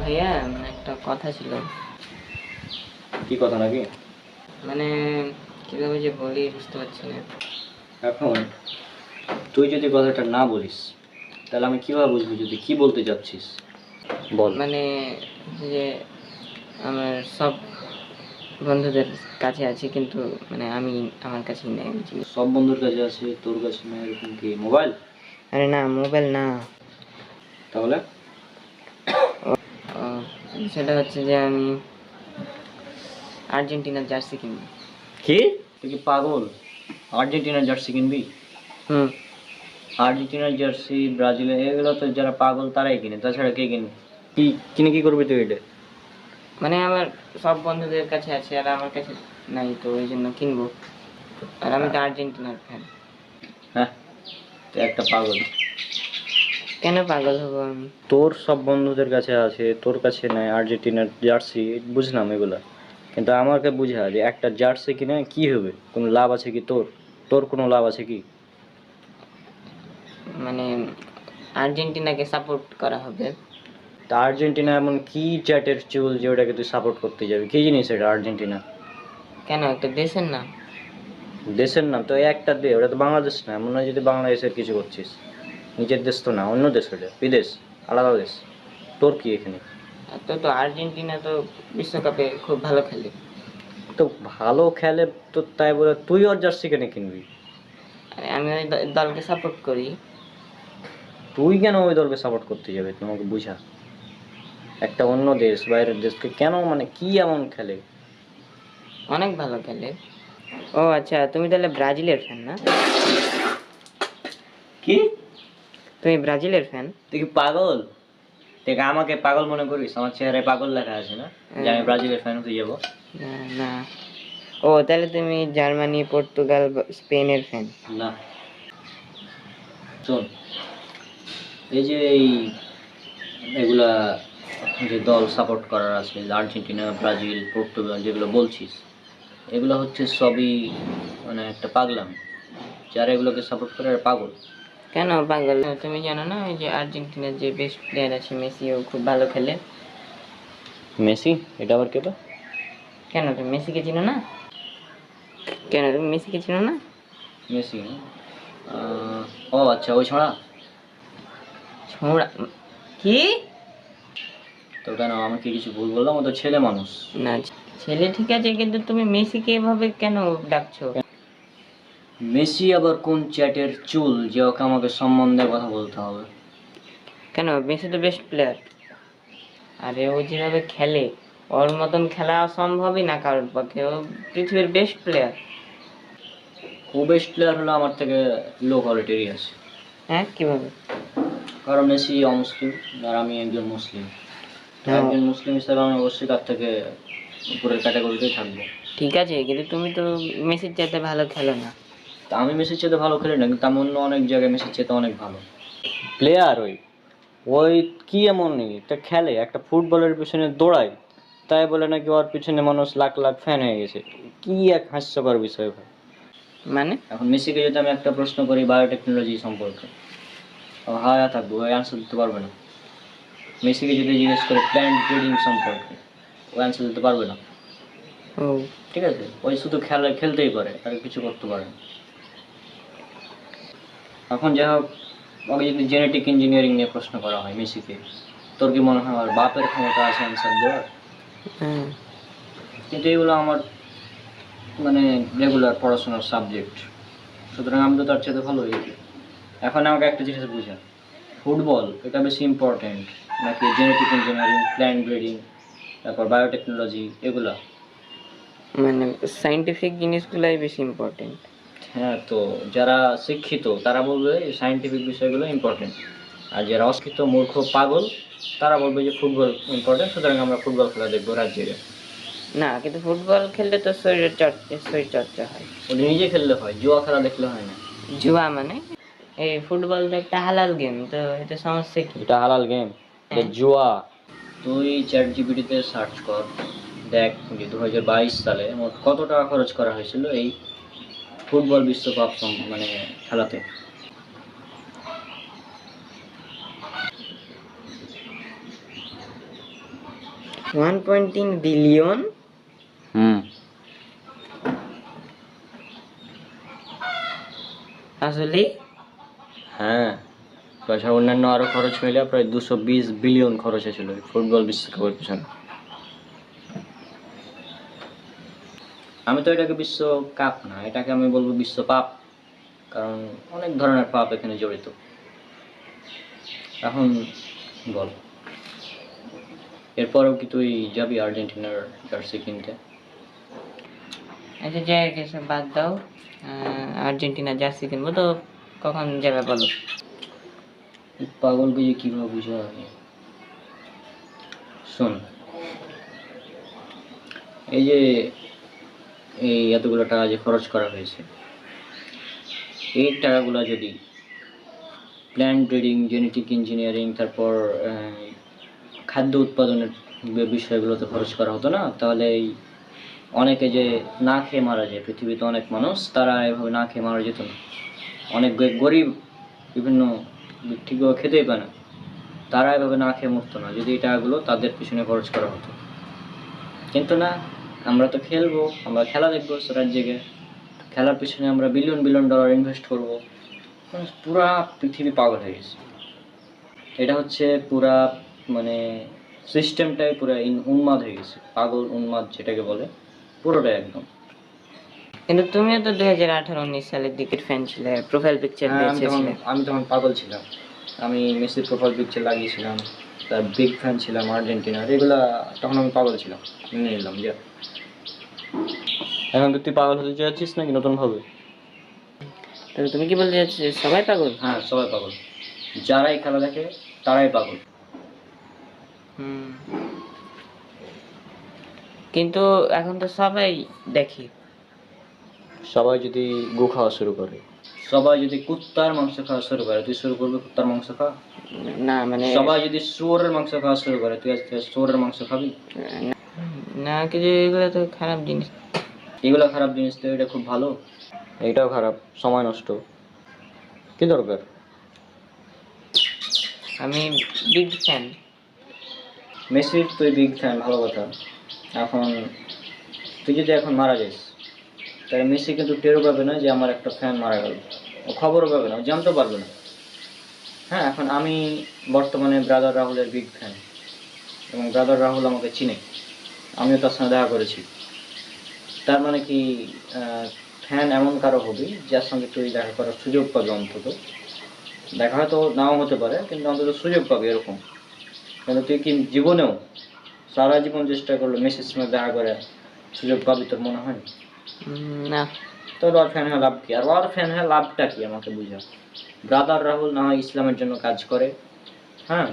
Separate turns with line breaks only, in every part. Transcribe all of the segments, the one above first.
ভাইয়া একটা কথা ছিল।
কি কথা নাকি?
মানে কিভাবে যে বলি বুঝতে পারছি না।
এখন তুই যদি কথাটা না বলিস তাহলে আমি কিভাবে বুঝবো যদি কি বলতে যাচ্ছিস? বল।
মানে যে আমার সব বন্ধুদের কাছে আছে, কিন্তু মানে আমি আমার কাছেই নেই জিনিস।
সব বন্ধুর কাছে আছে, তোর কাছে না, এরকম কি মোবাইল?
আরে না, মোবাইল না।
তাহলে
ও, সেটা হচ্ছে যে আমি আর্জেন্টিনার জার্সি কিনবো।
কি? তুই কি পাগল? আর্জেন্টিনার জার্সি কিনবি?
হুম।
আর্জেন্টিনার জার্সি, ব্রাজিলের, এগুলো তো যারা পাগল তারাই কিনে, তাছাড়া কে কিনবে? কি কিনে কি করবি তুই এটা?
মানে আমার সব বন্ধুদের কাছে আছে আর আমার কাছে নাই, তো ওই জন্য কিনবো। আর আমি তো আর্জেন্টিনার ফ্যান।
হ্যাঁ, তুই একটা পাগল।
কেন পাগল হবো আমি?
তোর সব বন্ধুদের কাছে আছে, তোর কাছে নাই আর্জেন্টিনার জার্সি, বুঝলাম এগুলা, কিন্তু আমাকে বুঝা যে একটা জার্সি কিনে কি হবে, কোনো লাভ আছে কি তোর? তোর কোনো লাভ আছে কি?
মানে আর্জেন্টিনাকে সাপোর্ট করা হবে।
তা আর্জেন্টিনা এমন কি চ্যাটের চুল যে ওটাকে তুই সাপোর্ট করতে যাবি? কি জিনিস এটা আর্জেন্টিনা?
কেন, একটা দেশের নাম।
দেশের নাম তো একটা দে, ওটা তো বাংলাদেশ না, এমন নয় যদি বাংলাদেশের কিছু করছিস। নিজের দেশ তো না, অন্য দেশ, ওটা বিদেশ, আলাদা দেশ। তোর কি এখানে?
আর তো তো আর্জেন্টিনা তো বিশ্বকাপে খুব ভালো খেলে।
তো ভালো খেলে, তো তাই বলে তুই ওর জার্সি কেন কিনবি?
আর আমি ওই দলকে সাপোর্ট করি।
তুই কেন ওই দলকে সাপোর্ট করতে যাবে তোমাকে বুঝা? একটা অন্য দেশ, বাইরের দেশকে কেন, মানে কি এমন খেলে?
অনেক ভালো খেলে। ও আচ্ছা, তুমি তাহলে ব্রাজিলের ফ্যান না?
কি?
তুমি ব্রাজিলের ফ্যান?
তুই কি পাগল? তুই কি আমাকে পাগল মনে করিস? আমার চেহারায় পাগল লেখা আছে না, যে আমি ব্রাজিলের ফ্যান হতে যাবো?
না না। ও তাহলে তুমি জার্মানি, পর্তুগাল, স্পেনের ফ্যান?
না। শোন, এই যে এগুলা যে দল সাপোর্ট করার আছে, আর্জেন্টিনা, ব্রাজিল, পর্তুগাল যেগুলো বলছিস, এগুলো হচ্ছে সবই মানে একটা পাগলাম। যারা এগুলোকে সাপোর্ট করে আর পাগল।
কেন পাগল? তুমি জানো না ওই যে আর্জেন্টিনার যে বেস্ট প্লেয়ার আছে মেসি, ও খুব ভালো খেলে।
মেসি? এটা আবার কে?
কেন তুমি মেসিকে চিনো না? কেন তুমি মেসিকে চিনো না?
মেসি? ও আচ্ছা, ওই ছড়া।
ছোঁড়া? কি?
তো কেন, আমি কি কিছু ভুল বললাম? ও তো ছেলে মানুষ।
না, ছেলে ঠিক আছে, কিন্তু তুমি মেসিকে এভাবে কেন ডাকছো?
মেসি আবার কোন চ্যাটের চুল যে ওকে আমাকে সম্বন্ধে কথা বলতে হবে?
কেন, মেসি তো বেস্ট প্লেয়ার। আরে ও যেভাবে খেলে, ওর মতন খেলা সম্ভবই না কারোর পক্ষে। ও পৃথিবীর বেস্ট প্লেয়ার।
ও বেস্ট প্লেয়ার হলো আমার থেকে লো কোয়ালিটিরই আছে।
হ্যাঁ, কিভাবে?
কারণ মেসি অমুসলিম আর আমি একজন মুসলিম। তো
হ্যাঁ,
একজন মুসলিম হিসাবে আমি অবশ্যই তার থেকে উপরের ক্যাটাগরিতেই থাকবো।
ঠিক আছে, কিন্তু তুমি তো মেসির চাইতে ভালো খেলো না।
তা আমি মেসির চেয়ে ভালো খেলি না, কিন্তু আমি অন্য অনেক জায়গায় মেসির চেয়ে অনেক ভালো প্লেয়ার। ওই ওই কি এমন নেই, একটা খেলে, একটা ফুটবলের পিছনে দৌড়ায়, তাই বলে নাকি ওর পিছনে মানুষ লাখ লাখ ফ্যান হয়ে গেছে? কি এক হাস্যকর বিষয় ভাই।
মানে
এখন মেসিকে যদি আমি একটা প্রশ্ন করি বায়োটেকনোলজি সম্পর্কে, ও হায়া থাকবো, ওই অ্যান্সার দিতে পারবে না। মেসিকে যদি জিজ্ঞেস করে প্ল্যান্ট ব্রিডিং সম্পর্কে, ও অ্যান্সার দিতে পারবে না।
ও
ঠিক আছে, ওই শুধু খেলতেই পারে, আর কিছু করতে পারে না। এখন যাই হোক, ওকে যদি জেনেটিক ইঞ্জিনিয়ারিং নিয়ে প্রশ্ন করা হয় মেসিকে, তোর কি মনে হয় আমার বাপের ক্ষমতা আছে অ্যান্সার দেওয়ার?
হ্যাঁ।
কিন্তু এগুলো আমার মানে রেগুলার পড়াশোনার সাবজেক্ট, সুতরাং আমি তো তার চেয়ে ভালো হয়েছি। এখন আমাকে একটা জিনিস বুঝা, ফুটবল এটা বেশি ইম্পর্টেন্ট নাকি জেনেটিক ইঞ্জিনিয়ারিং, প্ল্যান্ট ব্রিডিং, তারপর বায়োটেকনোলজি এগুলা?
মানে সাইন্টিফিক জিনিসগুলাই বেশি ইম্পর্টেন্ট।
হ্যাঁ, তো যারা শিক্ষিত তারা বলবে সায়েন্টিফিক বিষয়গুলো ইম্পর্টেন্ট, আর যারা অশিক্ষিত মূর্খ পাগল তারা বলবে যে ফুটবল ইম্পর্টেন্ট, সুতরাং আমরা ফুটবল খেলা দেখবো রাজ্যে।
না, কিন্তু ফুটবল খেললে তো শরীর চর্চা হয়।
ওটা নিজে খেললে হয়, জুয়া খেলা দেখলে হয় না।
জুয়া মানে? এই ফুটবল তো একটা হালাল গেম, তো এটা সমস্যা কি?
এটা হালাল গেম? এটা
হ্যাঁ।
জুয়া। তুই চ্যাট জিপিটিতে সার্চ কর, দেখ যে 2022 সালে মোট কত টাকা খরচ করা হয়েছিল এই ফুটবল বিশ্বকাপ মানে খেলাতে।
1.3 বিলিয়ন? আসলে
হ্যাঁ, তাছাড়া অন্যান্য আরো খরচ মিলে প্রায় 220 বিলিয়ন খরচ হয়েছিল এই ফুটবল বিশ্বকাপের পিছনে। আমি তো এটাকে বিশ্বকাপ না, এটাকে আমি বলবো বিশ্বপাপ, কারণ অনেক ধরনের পাপ এখানে জড়িত। এখন বল, এরপরেও কি তুই যাবি আর্জেন্টিনার জার্সি কিনতে?
আচ্ছা যাই হোক, এসব বাদ দাও। আর্জেন্টিনা জার্সি কিনবো তো, কখন যাবে বলো?
এই পাগলকে যে কিভাবে বুঝাবো? শোন, এই যে এই এতগুলো টাকা যে খরচ করা হয়েছে, এই টাকাগুলো যদি প্ল্যান্ট ব্রিডিং, জেনেটিক ইঞ্জিনিয়ারিং, তারপর খাদ্য উৎপাদনের বিষয়গুলোতে খরচ করা হতো না, তাহলে এই অনেকে যে না খেয়ে মারা যায়, পৃথিবীতে অনেক মানুষ তারা এভাবে না খেয়ে মারা যেত না। অনেক গরিব, বিভিন্ন ঠিকভাবে খেতেই পায় না, তারা এভাবে না খেয়ে মরতো না যদি এই টাকাগুলো তাদের পিছনে খরচ করা হতো। কিন্তু না, আমরা তো খেলবো, আমরা খেলা দেখবো রাত জেগে, খেলার পিছনে আমরা বিলিয়ন বিলিয়ন ডলার ইনভেস্ট করবো। পুরা পৃথিবী পাগল হয়ে গেছে। এটা হচ্ছে পুরা মানে সিস্টেমটাই পুরা উন্মাদ হয়ে গেছে, পাগল উন্মাদ যেটাকে বলে, পুরোটাই একদম।
কিন্তু তুমিও তো 2018-19 সালের দিকের ফ্যান ছিলে, প্রোফাইল পিকচার
হ্যাঁ,
দিয়েছিলে।
আমি তখন পাগল ছিলাম। আমি মেসির প্রোফাইল পিকচার লাগিয়েছিলাম, তার বিগ ফ্যান ছিলাম আর্জেন্টিনার, এগুলা তখন আমি পাগল ছিলাম, মেনে নিলাম যে। এখন তুই পাগল হতে চাচ্ছিস নাকি নতুন ভাবে?
তাহলে তুমি কি বলতে চাচ্ছো যে সবাই পাগল?
হ্যাঁ, সবাই পাগল, যারাই খেলা দেখে তারাই পাগল।
হুম, কিন্তু এখন তো সবাই দেখে।
সবাই যদি গু খাওয়া শুরু করে, সবাই যদি কুত্তার মাংস খাওয়া শুরু করে, তুই শুরু করবি কুত্তার মাংস খাওয়া?
না মানে
সবাই যদি শুয়োরের মাংস খাওয়া শুরু করে, তুই আজকে শুয়োরের মাংস খাবি?
না, কিছু এগুলো তো খারাপ জিনিস।
এগুলো খারাপ জিনিস তো, এটা খুব ভালো? এটাও খারাপ, সময় নষ্ট, কি দরকার?
আমি বিগ ফ্যান।
মেসির তুই বিগ ফ্যান, ভালো কথা। এখন তুই যদি এখন মারা যাস, তাহলে মেসি কিন্তু টেরও পাবে না যে আমার একটা ফ্যান মারা গেল, ও খবরও পাবে না, ও জানতেও পারবে না। হ্যাঁ, এখন আমি বর্তমানে ব্রাদার রাহুলের বিগ ফ্যান, এবং ব্রাদার রাহুল আমাকে চিনে, আমিও তার সঙ্গে দেখা করেছি। তার মানে কি ফ্যান এমন কারো হবি যার সঙ্গে তুই দেখা করার সুযোগ পাবি, অন্তত দেখা হয়তো নাও হতে পারে, কিন্তু অন্তত সুযোগ পাবি এরকম। কিন্তু তুই কি জীবনেও সারা জীবন চেষ্টা করলো মেসির সঙ্গে দেখা করে সুযোগ পাবি, তোর মনে হয়?
না।
তোর ওর ফ্যান হয়ে লাভ কি? আর ওর ফ্যান হয়ে লাভটা কি আমাকে বুঝা। ব্রাদার রাহুল না হয় ইসলামের জন্য কাজ করে, হ্যাঁ,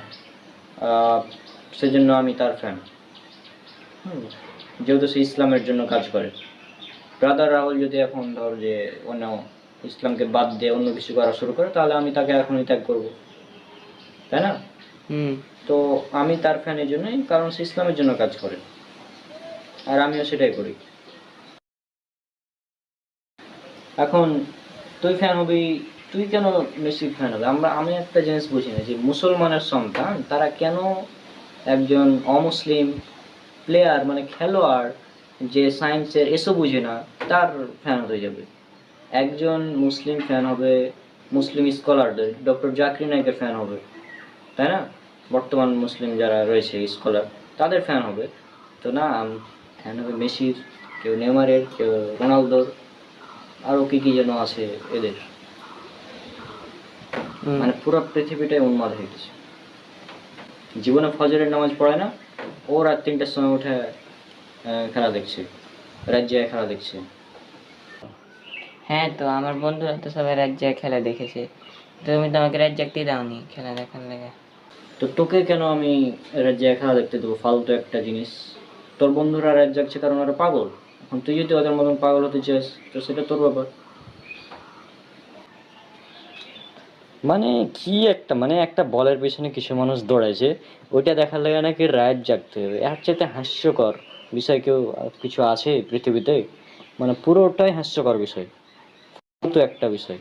সেজন্য আমি তার ফ্যান। যেহেতু সে ইসলামের জন্য কাজ করে। ব্রাদার রাহুল যদি এখন ধর যে অন্য ইসলামকে বাদ দিয়ে অন্য কিছু করা শুরু করে, তাহলে আমি তাকে এখনই ত্যাগ করবো, তাই না? তো আমি তার ফ্যান এই জন্যই, কারণ সে ইসলামের জন্য কাজ করে, আর আমিও সেটাই করি। এখন তুই ফ্যান হবি, তুই কেন মেসি ফ্যান হবে? আমি একটা জিনিস বুঝি না যে মুসলমানের সন্তান তারা কেন একজন অমুসলিম প্লেয়ার মানে খেলোয়াড় যে সায়েন্সের এসব বুঝে না তার ফ্যান হতে যাবে। একজন মুসলিম ফ্যান হবে মুসলিম স্কলারদের, ডক্টর জাকির নায়েকের ফ্যান হবে, তাই না? বর্তমান মুসলিম যারা রয়েছে স্কলার, তাদের ফ্যান হবে। তো না, ফ্যান হবে মেসির, কেউ নেইমারের, কেউ রোনালদোর, আরও কি কি যেন আছে এদের। মানে পুরো পৃথিবীটাই উন্মাদ হয়ে গেছে। জীবনে ফজরের নামাজ পড়ে না, ও রাত 3টার সময় উঠে খেলা দেখছে, রাজ্যে খেলা দেখছে।
হ্যাঁ, তো আমার বন্ধুরা তো সবাই রাজ্যে খেলা দেখেছে, তুমি তো আমাকে রাজ্জাকতেই দাওনি খেলা দেখার লেগে।
তো তোকে কেন আমি রাজ্যে খেলা দেখতে দেবো? ফালতু একটা জিনিস। তোর বন্ধুরা রাত জাগছে কারণ ওরা পাগল। এখন তুই যদি ওদের মতন পাগল হতে চাস, তো সেটা তোর ব্যাপার। মানে কি একটা, মানে একটা বলের পিছনে কিছু মানুষ দৌড়াইছে, ওইটা দেখার লাগে নাকি রাত জাগতে হবে। এর চাইতে হাস্যকর বিষয় কেউ কিছু আছে পৃথিবীতে? মানে পুরোটাই হাস্যকর বিষয়, তো একটা বিষয়।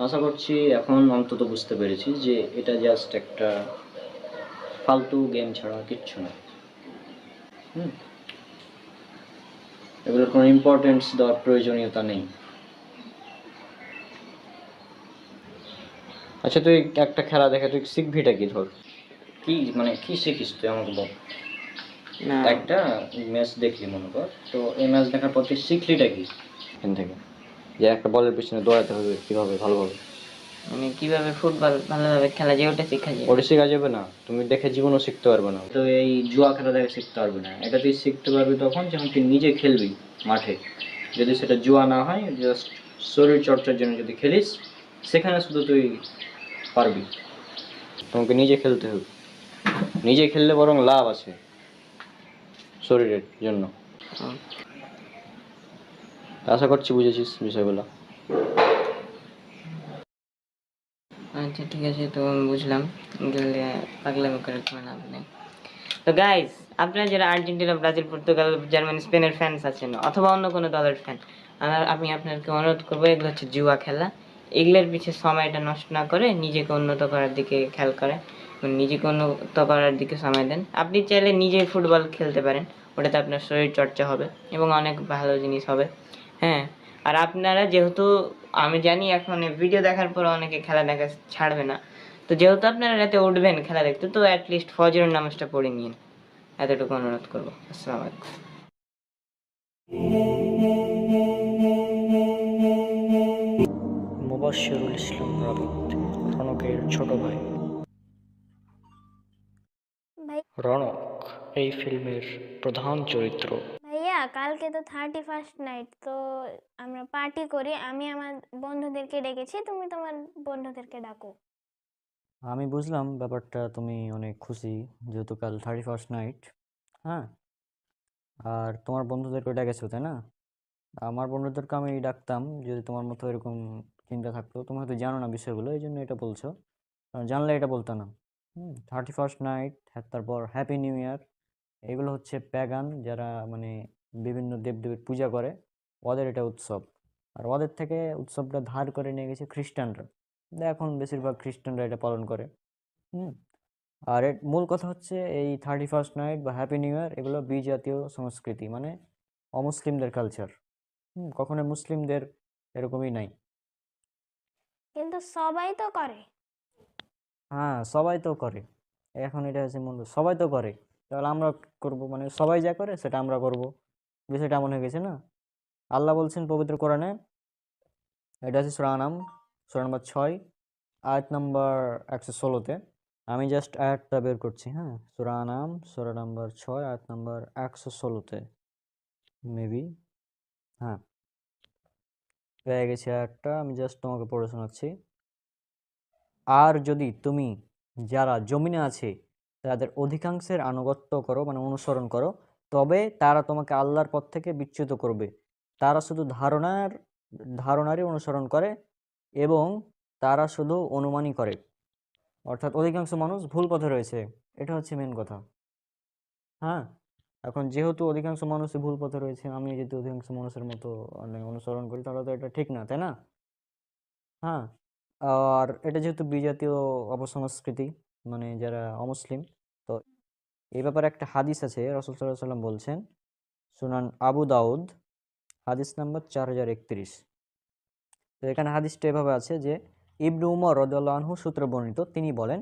আশা করছি এখন অন্তত বুঝতে পেরেছি যে এটা জাস্ট একটা ফালতু গেম ছাড়া কিচ্ছু না। হুম, এগুলোর কোনো ইম্পর্টেন্স দেওয়ার প্রয়োজনীয়তা নেই। আচ্ছা, তুই একটা খেলা দেখে তুই শিখবিটা কি? ধর, কি মানে কি শিখিস তুই আমাকে বল।
না
একটা ম্যাচ দেখলি মনে কর, তো এই ম্যাচ দেখার পর তুই শিখলিটা কি এখান থেকে? যে একটা বলের পিছনে দৌড়াতে হবে কিভাবে ভালোভাবে,
মানে কিভাবে ফুটবল ভালোভাবে খেলা যায় ওটা শেখা যায়।
ওটা শেখা যাবে না, তুমি দেখে জীবনও শিখতে পারবে না। তো এই জুয়া খেলা দেখে শিখতে পারবে না, এটা তুই শিখতে পারবি তখন যখন তুই নিজে খেলবি মাঠে। যদি সেটা জুয়া না হয়, জাস্ট শরীর চর্চার জন্য যদি খেলিস, সেখানে শুধু তুই পারবি। তোমাকে নিজে খেলতে হবে, নিজে খেললে বরং লাভ আছে শরীরের জন্য।
হুম,
আশা করছি বুঝেছিস বিষয়গুলো।
আচ্ছা ঠিক আছে, তো আমি বুঝলাম। গেলে পাগলামি করে কোনো লাভ নেই। তো গাইস, আপনারা যারা আর্জেন্টিনা, ব্রাজিল, পর্তুগাল, জার্মানি, স্পেনের ফ্যান্স আছেন অথবা অন্য কোনো দলের ফ্যান, আমি আপনাকে অনুরোধ করবো, এগুলো হচ্ছে জুয়া খেলা। এগুলোর পিছিয়ে সময়টা নষ্ট না করে নিজেকে উন্নত করার দিকে খেয়াল করেন, নিজেকে উন্নত করার দিকে সময় দেন। আপনি চাইলে নিজেই ফুটবল খেলতে পারেন, ওটাতে আপনার শরীর চর্চা হবে এবং অনেক ভালো জিনিস হবে। হ্যাঁ, আর আপনারা যেহেতু, আমি জানি এখন ভিডিও দেখার পর অনেকে খেলা দেখা ছাড়বে না, তো যেহেতু আপনারা রাতে উঠবেন খেলা দেখতে, তো অ্যাটলিস্ট ফজরের নামাজটা পড়ে নিন, এতটুকু অনুরোধ করবো। আসসালামু আলাইকুম।
মোবাশ্বেরুল ইসলাম রাবিত, রণকের ছোট ভাই।
ভাই
রণক এই ফিল্মের প্রধান চরিত্র।
ভাইয়া, কালকে তো 31st নাইট, তো আমরা পার্টি করি। আমি আমার বন্ধুদেরকে ডেকেছি, তুমি তোমার বন্ধুদেরকে ডাকো।
আমি বুঝলাম ব্যাপারটা, তুমি অনেক খুশি যেহেতু কাল 31st নাইট। হ্যাঁ, আর তোমার বন্ধুদেরকে ডেকেছো তাই না? আমার বন্ধুদেরকে আমি ডাকতাম যদি তোমার মতো এরকম চিন্তা থাকতো। তুমি হয়তো জানো না বিষয়গুলো, এই জন্য এটা বলছো। জানলে এটা বলতো না। 31st নাইট, তারপর হ্যাপি নিউ ইয়ার, এগুলো হচ্ছে প্যাগান, যারা মানে বিভিন্ন দেবদেবীর পূজা করে, ওদের এটা উৎসব। আর ওদের থেকে উৎসবটা ধার করে নিয়ে গেছে খ্রিস্টানরা। এখন বেশিরভাগ খ্রিস্টানরা এটা পালন করে। হুম আর এর মূল কথা হচ্ছে এই 31st নাইট বা হ্যাপি নিউ ইয়ার, এগুলো বিজাতীয় সংস্কৃতি, মানে অমুসলিমদের কালচার। কখনো মুসলিমদের এরকমই নাই।
কিন্তু সবাই তো করে।
হ্যাঁ, সবাই তো করে। এখন এটা হচ্ছে মূল, সবাই তো করে, তাহলে আমরা করব, মানে সবাই যা করে সেটা আমরা করব। বিষয়টা এমন হয়ে গেছে না? আল্লাহ বলছেন পবিত্র কোরআনে, এটা আছে সূরা আনাম, সূরা নম্বর 6, আয়াত নম্বর 116-তে। আমি জাস্ট আয়াতটা বের করছি। হ্যাঁ, সূরা আনাম, সূরা নম্বর 6, আয়াত নম্বর 116-তে মেবি। হ্যাঁ, পেয়ে গেছি আয়াতটা, আমি জাস্ট তোমাকে পড়ে শোনাচ্ছি। আর যদি তুমি যারা জমিনে আছে তাদের অধিকাংশের আনুগত্য করো, মানে অনুসরণ করো, তবে তারা তোমাকে আল্লাহর পথ থেকে বিচ্যুত করবে। তারা শুধু ধারণারই অনুসরণ করে এবং তারা শুধু অনুমানই করে। অর্থাৎ অধিকাংশ মানুষ ভুল পথে রয়েছে, এটা হচ্ছে মেন কথা। হ্যাঁ, এখন যেহেতু অধিকাংশ মানুষই ভুল পথে রয়েছে, আমি যদি অধিকাংশ মানুষের মতো মানে অনুসরণ করি, তাহলে তো এটা ঠিক না, তাই না? হ্যাঁ, আর এটা যেহেতু বিজাতীয় অপসংস্কৃতি, মানে যারা অমুসলিম, তো এই ব্যাপারে একটা হাদিস আছে, রাসূল সাল্লাল্লাহু আলাইহি ওয়াসাল্লাম বলছেন, সুনান আবু দাউদ, হাদিস নাম্বার 4031। তো এখানে হাদিসটা এভাবে আছে যে, ইবনু উমর রাদিয়াল্লাহু আনহু সূত্রে বর্ণিত, তিনি বলেন,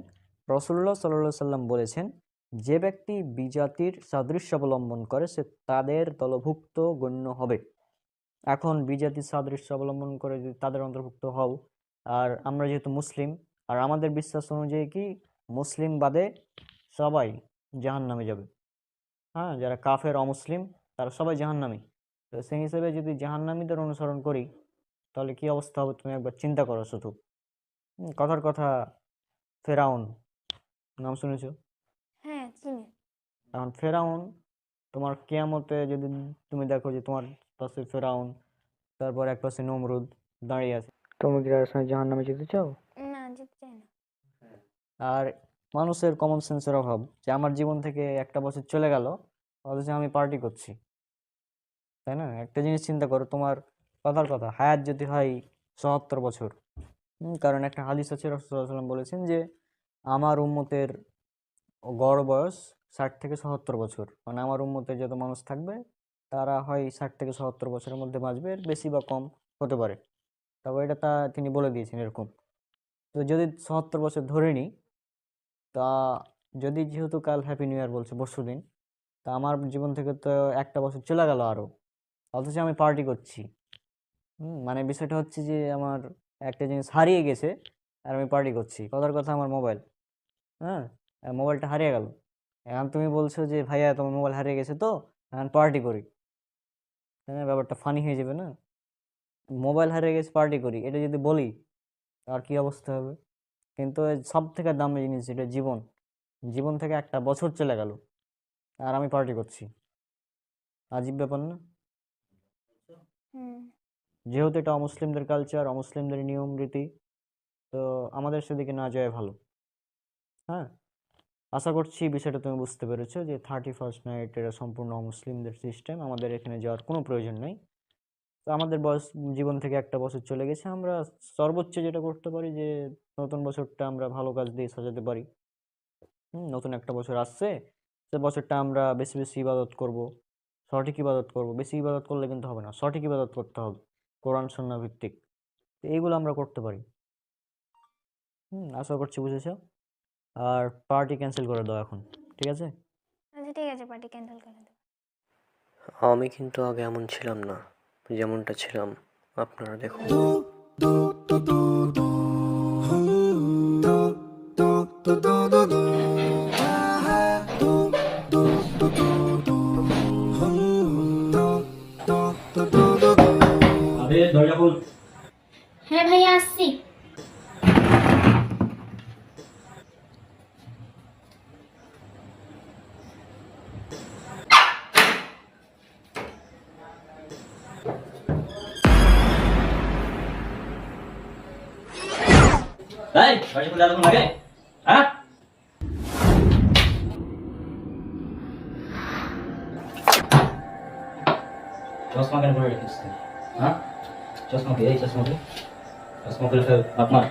রাসূলুল্লাহ সাল্লাল্লাহু আলাইহি ওয়াসাল্লাম বলেছেন, যে ব্যক্তি বিজাতির সাদৃশ্য অবলম্বন করে সে তাদের দলভুক্ত গণ্য হবে। এখন বিজাতির সাদৃশ্য অবলম্বন করে যদি তাদের অন্তর্ভুক্ত হও, আর আমরা যেহেতু মুসলিম, আর আমাদের বিশ্বাস অনুযায়ী কি মুসলিম বাদে সবাই জাহান্নামে যাবে। হ্যাঁ, যারা কাফের অমুসলিম তারা সবাই জাহান্নামী। তো সেই হিসেবে যদি জাহান্নামীদের অনুসরণ করি, তাহলে কি অবস্থা হবে তুমি একবার চিন্তা করো শুধু। কথার কথা, ফেরাউন নাম শুনেছো?
হ্যাঁ, চিনি।
এখন ফেরাউন, তোমার কিয়ামতে যদি তুমি দেখো যে তোমার পাশে ফেরাউন, তারপর এক পাশে নমরুদ দাঁড়িয়ে আছে, তুমি কি তাদের সঙ্গে জাহান্নামে যেতে চাও?
না, যেতে চাই না।
আর মানুষের কমন সেন্সের অভাব, যে আমার জীবন থেকে একটা বছর চলে গেল অথচ আমি পার্টি করছি, তাই না? একটা জিনিস চিন্তা করো, তোমার কথার কথা হায়াত যদি হয় 74 বছর। কারণ একটা হাদিস আছে, রাসূলুল্লাহ সাল্লাল্লাহু আলাইহি ওয়াসাল্লাম বলেছেন যে আমার উম্মতের গড় বয়স 60 থেকে 70 বছর, মানে আমার উম্মতে যত মানুষ থাকবে তারা হয় 60 থেকে 70 বছরের মধ্যে বাঁচবে, এর বেশি বা কম হতে পারে। তবে এটা তিনি বলে দিয়েছেন এরকম। তো যদি 70 বছর ধরে নিই, তা যদি যেহেতু কাল হ্যাপি নিউ ইয়ার বলছে পরশুদিন, তা আমার জীবন থেকে তো একটা বছর চলে গেল আরো, অথচ আমি পার্টি করছি। মানে বিষয়টা হচ্ছে যে আমার একটা জিনিস হারিয়ে গেছে আর আমি পার্টি করছি। কথার কথা আমার মোবাইল, হ্যাঁ, মোবাইলটা হারিয়ে গেল। এখন তুমি বলছো যে ভাইয়া তোমার মোবাইল হারিয়ে গেছে, তো এখন পার্টি করি, তাই না? ব্যাপারটা ফানি হয়ে যাবে না? মোবাইল হারিয়ে গেছে পার্টি করি, এটা যদি বলি আর কি অবস্থা হবে? কিন্তু সব থেকে দামি জিনিস যেটা জীবন, জীবন থেকে একটা বছর চলে গেল আর আমি পার্টি করছি, আজীব ব্যাপার না?
হুম।
যেহেতু এটা অমুসলিমদের কালচার, অমুসলিমদের নিয়ম রীতি, তো আমাদের সেদিকে না যাওয়াই ভালো। হ্যাঁ, আশা করছি বিষয়টা তুমি বুঝতে পেরেছো যে 31st নাইট এটা সম্পূর্ণ অমুসলিমদের সিস্টেম, আমাদের এখানে যাওয়ার কোনো প্রয়োজন নেই। তো আমাদের বয়স, জীবন থেকে একটা বছর চলে গেছে, আমরা সর্বোচ্চ যেটা করতে পারি যে নতুন বছরটা আমরা ভালো কাজ দিয়ে সাজাতে পারি। নতুন একটা বছর আসছে, সে বছরটা আমরা বেশি বেশি ইবাদত করব, সঠিক ইবাদত করব। বেশি ইবাদত করলে কিন্তু হবে না, সঠিক ইবাদত করতে হবে, কোরআন সুন্নাহ ভিত্তিক। তো এইগুলো আমরা করতে পারি। আশা করছি বুঝেছো। আর পার্টি ক্যান্সেল করে দাও এখন, ঠিক আছে?
আচ্ছা ঠিক আছে, পার্টি ক্যান্সেল করে দেবো।
আমি কিন্তু আগে এমন ছিলাম না, যেমনটা ছিলাম আপনারা দেখুন।
দরজা খুল।
হ্যাঁ ভাইয়া আসছি।
এই দরজা খুলে এতক্ষণ লাগে? হ্যাঁ, চশমা কেন পরে রেখেছিস তুই? হ্যাঁ, চশমা কে? এই চশমা কে? চশমা খুলে ফেল আপনার।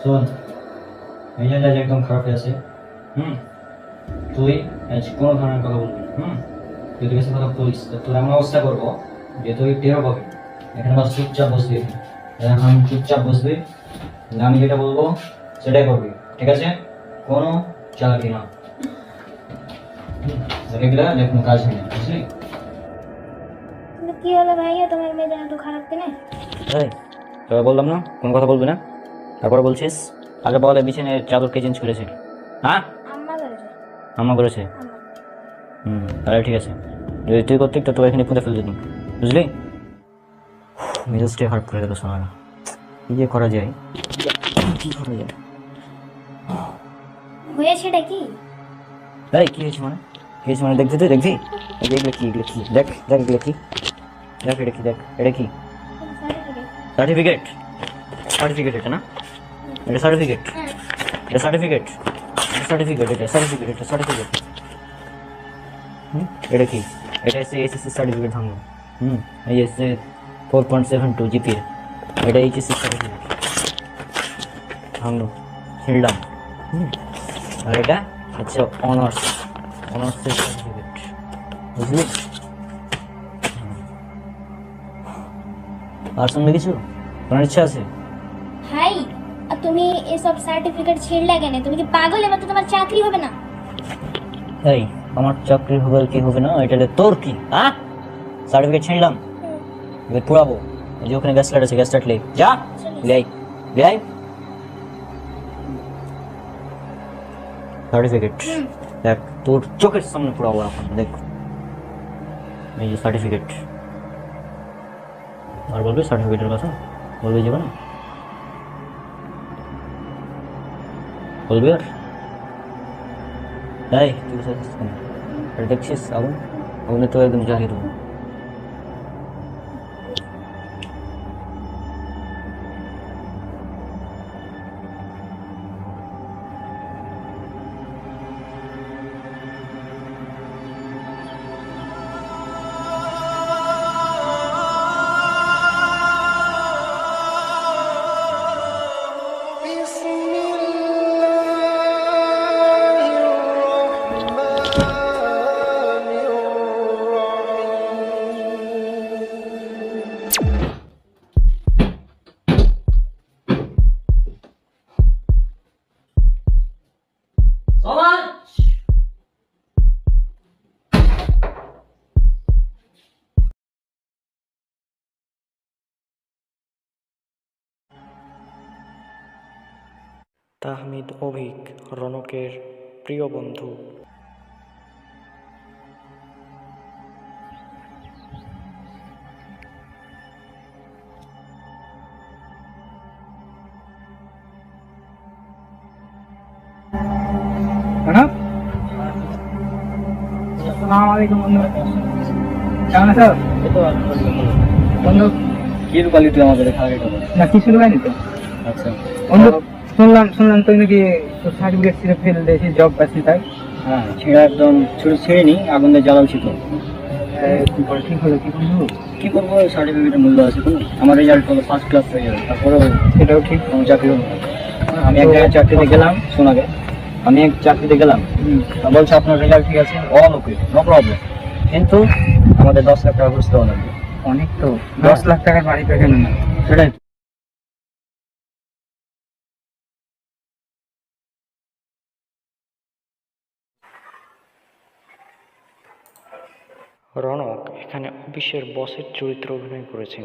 শোন, মেজাজ একদম খারাপ হয়ে আছে। তুই আজ কোনো ধরনের কথা বলবি না। তুই তোর কাছে কথা বলিস তো তোর এমন অবস্থা করবো যে তুই টেরও পাবি। এখানে বাস চুপচাপ বসবি, এখন চুপচাপ বসবি, আমি যেটা বলবো সেটাই করবি, ঠিক আছে? কোনো চালাকি না, এগুলা যে কোনো কাজ নেই, বুঝলি?
কিন্তু কি হলো ভাইয়া, তোমার মেজাজ এত খারাপ কেন?
এই তোরা বললাম না কোনো কথা বলবি না, তারপরে বলছিস। আগে বলে বিছানের চাদর কে চেঞ্জ করেছে? হ্যাঁ,
আম্মা করেছে।
আম্মা করেছে। তাহলে ঠিক আছে, যদি তুই করতিস তো এখানে পুঁতে ফেলে দিতাম, বুঝলি? মেজাজটাই খারাপ করে গেল সবাই। কি যে করা যায়, কি করা যায়?
হয়েছেটা কি?
এই কি হয়েছে মানে? কি হয়েছে মানে? দেখবি, তুই দেখবি? এগুলো কি, এগুলো কি? দেখ দেখ, এগুলো কি? দেখ এটা কি, দেখ এটা কি? সার্টিফিকেট। সার্টিফিকেট এটা না? এটা সার্টিফিকেট, এটা সার্টিফিকেট, এটা সার্টিফিকেট, এটা সার্টিফিকেট, এটা সার্টিফিকেট। এটা কি? এটা এসে এসএসসি সার্টিফিকেট ভাঙলো। এই এসে 4.72 জিপিএ, এটা এইচএসসি সার্টিফিকেট ভাঙলো, ছিললাম। আর এটা হচ্ছে অনার্স, অনার্সের সার্টিফিকেট, বুঝলি? আর সঙ্গে কিছু তোমার ইচ্ছা আছে?
ভাই, আর তুমি এসব সার্টিফিকেট ছিঁড়লে কেন? তুমি কি পাগল? এবার তো তোমার চাকরি হবে না।
এই আমার চাকরি হবে কি হবে না এটা তোর কি? হ্যাঁ, সার্টিফিকেট ছিঁড়লাম, এবার পুরাবো। এই যে ওখানে গ্যাস লাইট আছে, গ্যাস লাইট লে যা, লেই লেই সার্টিফিকেট। দেখ তোর চোখের সামনে পুরাবো এখন, দেখ এই যে সার্টিফিকেট। আর বলবি সার্টিফিকেটের কথা? বলবি যাবে না? বলবি আর? এই তুই এটা দেখছিস আগুন? আগুনে তো একদম জ্বালিয়ে দেবো।
তাহমিদ অভিক, রনকের প্রিয় বন্ধু।
আসসালামাইকুম বন্ধু, কেমন আছো? বন্ধু
কি রূপালি তুই আমাদের খাওয়া
না কিছু হয়নি তো।
আচ্ছা
বন্ধু শুনলাম তুই নাকি সার্টিফিকেট ছিঁড়ে ফেলে দিয়েছি, জব পাচ্ছি তাই?
হ্যাঁ, ছেঁড়া একদম ছেড়ে আগুন দিয়ে জ্বালাচ্ছি তো।
ঠিক হলো কি বন্ধু?
কি করবো, সার্টিফিকেটের মূল্য আছে তো। আমার রেজাল্ট হলো ফার্স্ট ক্লাস হয়ে যাবে, তারপরেও
সেটাও ঠিক।
আমি চাকরি হলো না। আমি এক জায়গায় চাকরিতে গেলাম, শোন আগে, আমি এক চাকরিতে গেলাম, বলছে আপনার রেজাল্ট ঠিক আছে, অল ওকে, নো প্রবলেম, কিন্তু আমাদের 10 লাখ টাকা ঘুষ দেওয়া লাগবে।
অনেক তো, 10 লাখ টাকার বাড়ি পেয়ে না।
সেটাই।
রনক এখানে অফিসের বসের চরিত্র অভিনয় করেছেন।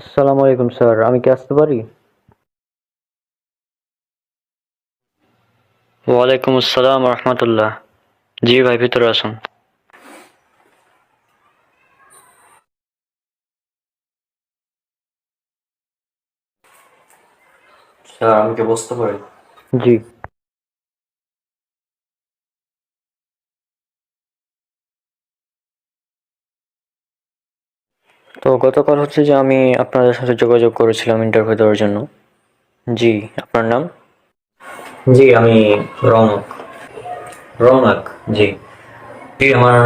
আসসালামু আলাইকুম স্যার, আমি কি আসতে পারি?
ওয়ালাইকুম আসসালাম রহমতুল্লাহ। জি ভাই, ভিতরে আসুন। স্যার, আমি কি বসতে পারি?
জি।
তো গতকাল হচ্ছে যে আমি আপনাদের সাথে যোগাযোগ করেছিলাম ইন্টারভিউ দেওয়ার জন্য। জি, আপনার নাম? জি, আমি রৌনক। রৌনক, জি। জি, আমার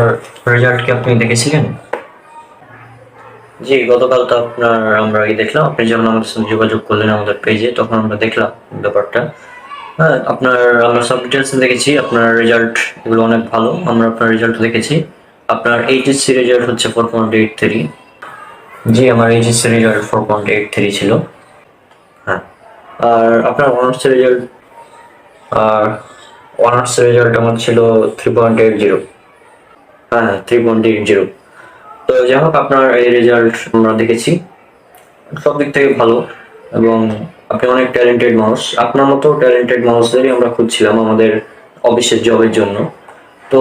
রেজাল্ট কি আপনি দেখেছিলেন? জি, গতকাল তো আমরা দেখলাম, আপনি যখন আমাদের সাথে যোগাযোগ করলেন আমাদের পেজে, তখন আমরা দেখলাম ব্যাপারটা। হ্যাঁ, আমরা সব ডিটেলস দেখেছি, আপনার রেজাল্ট এগুলো অনেক ভালো। আমরা আপনার রেজাল্ট দেখেছি। আপনার এইচএসসি রেজাল্ট হচ্ছে 4.83। জি, আমার এইচএসসি রেজাল্ট 4.83 ছিল। হ্যাঁ, আর আপনার অনার্স রেজাল্ট আমার ছিল 3.80। হ্যাঁ, 3.80। তো যাই হোক, আপনার এই রেজাল্ট আমরা দেখেছি, সব দিক থেকে ভালো, এবং আপনি অনেক ট্যালেন্টেড মানুষ। আপনার মতো ট্যালেন্টেড মানুষদেরই আমরা খুঁজছিলাম আমাদের অফিসের জবের জন্য। তো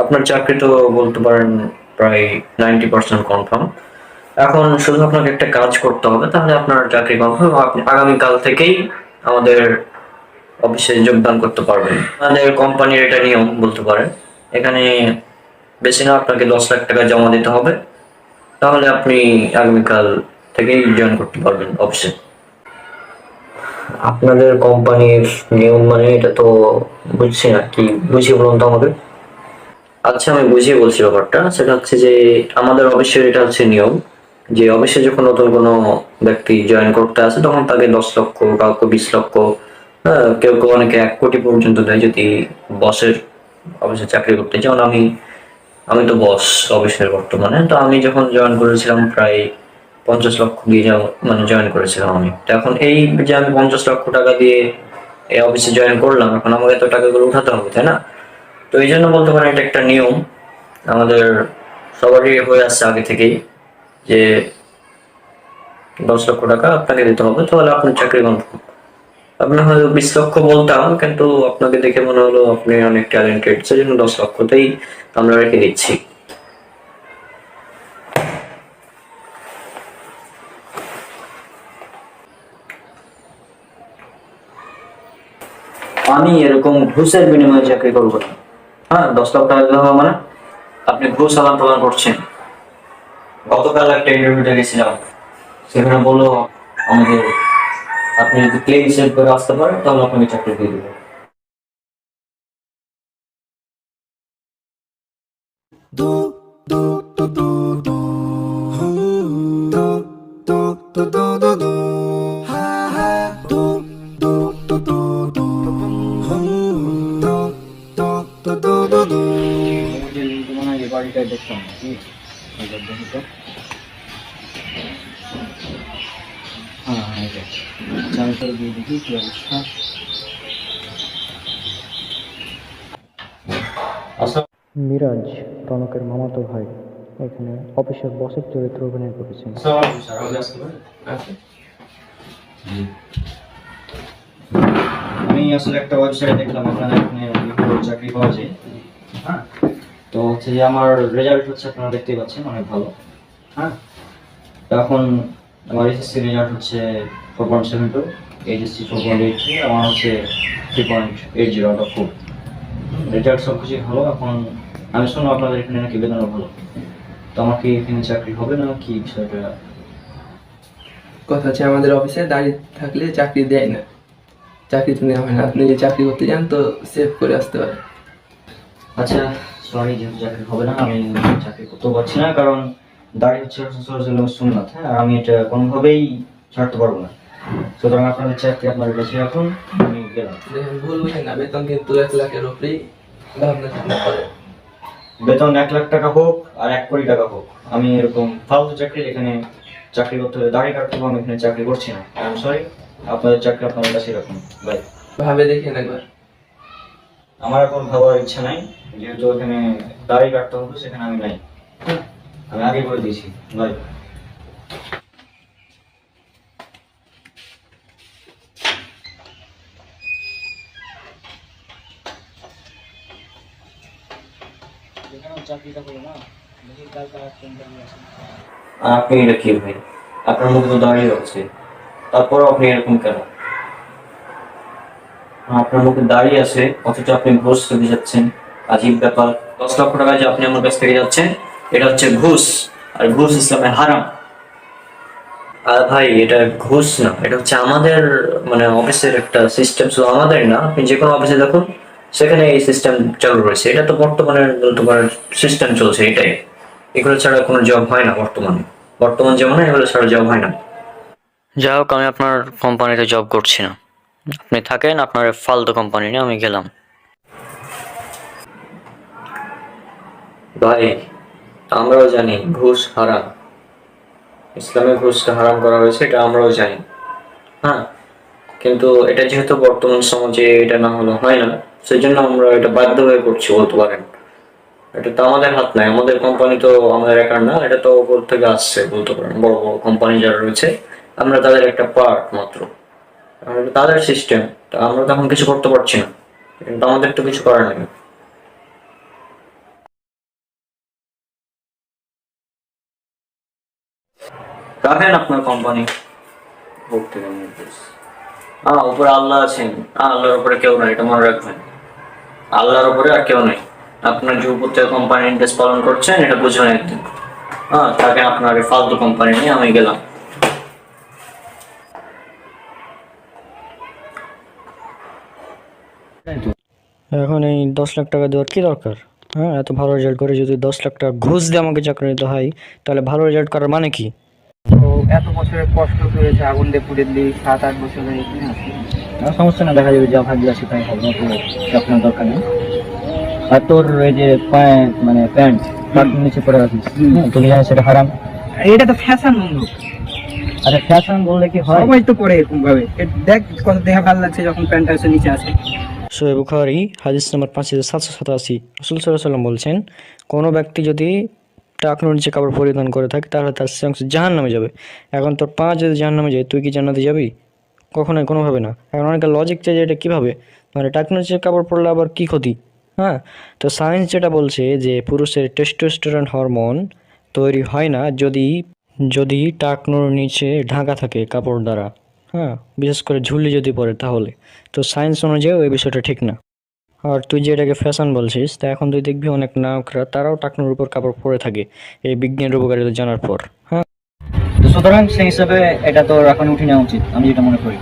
আপনার চাকরি তো বলতে পারেন প্রায় 90% কনফার্ম। এখন শুধু আপনাকে একটা কাজ করতে হবে, তাহলে আপনার চাকরি কনফার্ম। আপনি আগামীকাল থেকেই আমাদের অফিসে যোগদান করতে পারবেন। আমাদের কোম্পানির এটা নিয়ম বলতে পারেন। এখানে বেশি না, আপনাকে 10 লাখ টাকা জমা দিতে হবে, তাহলে আপনি আগামীকাল থেকেই জয়েন করতে পারবেন অফিসে। আপনাদের কোম্পানির নিয়ম মানে এটা তো বুঝছি না, কি বুঝিয়ে বলুন তো আমাকে। আচ্ছা, আমি বুঝিয়ে বলছি ব্যাপারটা। সেটা হচ্ছে যে আমাদের অফিসের এটা হচ্ছে নিয়ম, যে অফিসে যখন নতুন কোনো ব্যক্তি জয়েন করতে আসে তখন তাকে 10 লক্ষ, কাউকে 20 লক্ষ, হ্যাঁ, কেউ কেউ অনেকে 1 কোটি পর্যন্ত দেয় যদি বসের অফিসে চাকরি করতে। যেমন আমি তো বস অফিসের বর্তমানে। তো আমি যখন জয়েন করেছিলাম প্রায় 50 লক্ষ দিয়ে মানে জয়েন করেছিলাম আমি। তো এখন এই যে আমি 50 লক্ষ টাকা দিয়ে এই অফিসে জয়েন করলাম, এখন আমাকে তো টাকাগুলো উঠাতে হবে, তাই না? তো এই জন্য বলতে পারেন এটা একটা নিয়ম আমাদের সবারই হয়ে আসছে আগে থেকেই, যে 10 লক্ষ টাকা আপনাকে দিতে হবে, তাহলে আপনার চাকরি কনফার্ম। আপনি হয়তো 20 লক্ষ বলতাম, কিন্তু আপনাকে দেখে মনে হলো আপনি অনেক ট্যালেন্টেড, সেজন্য 10 লক্ষতেই আমরা রেখে দিচ্ছি। আমি এরকম ঘুষের বিনিময়ে চাকরি করবো না। হ্যাঁ, 10 লাখ টাকা দিতে হবে মানে আপনি ঘুষ আদান প্রদান করছেন। গতকাল একটা ইন্টারভিউতে গেছিলাম, সেখানে বললো আমাদের আপনি যদি ক্লেম সেট করে আসতে পারেন তাহলে আপনাকে চাকরি দিয়ে দেবো।
এটা দেখতাম কি এটা দেখি তো হ্যাঁ এটা চালটা দিয়ে দেখি কি অবস্থা।
মিরাজ রনকের মামাতো ভাই এখানে অফিসের বসের চরিত্র অভিনয় করেছেন।
আমি আসলে একটা ওয়েবসাইটে দেখলাম আপনাদের এখানে চাকরি পাওয়া যায়। হ্যাঁ, তো হচ্ছে যে আমার রেজাল্ট হচ্ছে আপনারা দেখতেই পাচ্ছেন অনেক ভালো। হ্যাঁ, তো এখন আমার এসএসসি রেজাল্ট হচ্ছে 4.72, এইচএসসি 4.83, আমার হচ্ছে 3.80 আউট অফ 4। রেজাল্ট সব কিছু ভালো। এখন আমি শুনলাম আপনাদের এখানে নাকি বেতনও ভালো, তো আমার কি এখানে চাকরি হবে না কি বিষয়টা?
কথা হচ্ছে আমাদের অফিসে দাঁড়িয়ে থাকলে চাকরি দেয় না, চাকরি তো নেওয়া হয় না। আপনি যদি চাকরি করতে যান তো সেভ করে আসতে পারেন।
আচ্ছা সরি, যেহেতু চাকরি হবে না আমি চাকরি করতেও পারছি না, কারণ দাঁড়িয়ে হচ্ছে সুন্নাত। হ্যাঁ, আর আমি এটা কোনোভাবেই ছাড়তে পারবো না। সুতরাং আপনাদের চাকরি আপনার কাছে রাখুন, আমি গেলাম।
দেখেন, ভুল বুঝেন না, বেতন কিন্তু 1 লাখের উপরেই ভাবনা চিন্তা করে।
বেতন 1 লাখ টাকা হোক আর 1 কোটি টাকা হোক, আমি এরকম ফালতু চাকরি এখানে চাকরি করতে হবে, দাঁড়িয়ে কাটতে হবে, আমি এখানে চাকরি করছি না। আমি সরি, আপনাদের চাকরি আপনাদের কাছে রাখুন। বাই।
ভাবে দেখেন একবার।
আমার এখন ভাবার ইচ্ছা নাই, যেহেতু এখানে দাঁড়িয়ে কাটতে হবে সেখানে আমি নাই। হ্যাঁ, আমি আগে করে দিয়েছি। বাই। আপনি এটা কি ভাই, আপনার মুখে তো দাঁড়িয়ে আছে, তারপরও আপনি এরকম কেন? আপনার মুখে দাঁড়িয়ে আছে অথচ আপনি ঘুষ খেতে যাচ্ছেন, আজীব ব্যাপার। 10 লক্ষ টাকা যে আপনি আমার কাছ থেকে যাচ্ছেন, এটা হচ্ছে ঘুষ, আর ঘুষ ইসলামে হারাম। আর ভাই এটা ঘুষ না, এটা হচ্ছে আমাদের মানে অফিসের একটা সিস্টেম। শুধু আমাদের না, আপনি যে কোনো অফিসে দেখুন সেখানে এই সিস্টেম চালু রয়েছে। এটা তো বর্তমানে তোমার সিস্টেম চলছে এটাই। এগুলো ছাড়া কোনো জব হয় না বর্তমান যেমন এগুলো ছাড়া জব হয় না।
যাই হোক, আমি আপনার কোম্পানিতে জব করছি না, আপনি থাকেন আপনার ফালতু কোম্পানি নিয়ে, আমি গেলাম।
ভাই আমরাও জানি ঘুষ হারাম, ইসলামে ঘুষকে হারাম করা হয়েছে, এটা আমরাও জানি। হ্যাঁ, কিন্তু এটা যেহেতু বর্তমান সমাজে এটা না হলে হয় না, সেই জন্য আমরা এটা বাধ্য হয়ে করছি বলতে পারেন। এটা তো আমাদের হাত নাই, আমাদের কোম্পানি তো আমাদের একার না, এটা তো উপর থেকে আসছে বলতে পারেন। বড় বড় কোম্পানি যারা রয়েছে আমরা তাদের একটা পার্ট মাত্র, আর এটা তাদের সিস্টেম, তা আমরা তখন কিছু করতে পারছি না, কিন্তু আমাদের তো কিছু করার নেই। রাখেন আপনার কোম্পানি। হ্যাঁ, উপরে আল্লাহ আছেন, আল্লাহর উপরে কেউ নাই, এটা মনে রাখবেন। আল্লাহর উপরে আর কেউ নাই। আপনার যে উপর থেকে কোম্পানি ইন্টারেস্ট পালন করছেন এটা বুঝবেন একদিন। হ্যাঁ, তাকে আপনার এই ফালতু কোম্পানি নিয়ে আমি গেলাম।
এখন এই 10 লাখ টাকা দেওয়ার কি দরকার? হ্যাঁ, এত ভালো রেজাল্ট করে যদি 10 লাখ টাকা ঘুষ দিয়ে আমাকে চাকরি নিতে হয়, তাহলে ভালো রেজাল্ট করার মানে কি?
তো এত বছরের কষ্ট করেছে, আগুন দিয়ে পুড়ে দিলি, 7-8 বছরে এখানে আসি।
সমস্যা না, দেখা যাবে যা ভাগ্যে আছে তাই হবে, আপনার দরকার নেই। আর তোর এই যে মানে প্যান্ট নিচে পরে রাখিস, তুমি জানিস সেটা হারাম।
এটা তো ফ্যাশন বন্ধু,
আরে ফ্যাশন বললে কি হয়?
সবাই তো পরে এরকম ভাবে। দেখ কত দেহা ভালো লাগছে যখন প্যান্টটা এসে নিচে আসে।
সহিহ বুখারী হাদিস নম্বর 5787, রাসূল সাল্লাল্লাহু আলাইহি ওয়াসাল্লাম বলছেন, কোনো ব্যক্তি যদি টাকনুর নিচে কাপড় পরিধান করে থাকে তাহলে তার সে অংশ জাহান্নামে যাবে। এখন তোর পা যদি জাহান্নামে যায়, তুই কি জান্নাতে যাবি? কখনোই, কোনোভাবে না। এখন অনেকে লজিক চাই যে এটা কীভাবে, মানে টাকনুর নিচে কাপড় পরলে আবার কী ক্ষতি? হ্যাঁ, তো সায়েন্স যেটা বলছে যে পুরুষের টেস্টোস্টেরন হরমোন তৈরি হয় না যদি টাকনুর নিচে ঢাকা থাকে কাপড় দ্বারা। হ্যাঁ, বিশেষ করে ঝুলি যদি পরে তাহলে। তো সায়েন্স অনুযায়ী ওই বিষয়টা ঠিক না। আর তুই যে এটাকে ফ্যাশন বলছিস, তা এখন তুই দেখবি অনেক নায়করা তারাও টাকনুর উপর কাপড় পরে থাকে এই বিজ্ঞানের উপকারিতা জানার পর। হ্যাঁ,
তো সুতরাং সেই হিসাবে এটা তো এখন উঠে নেওয়া উচিত, আমি যেটা মনে করি।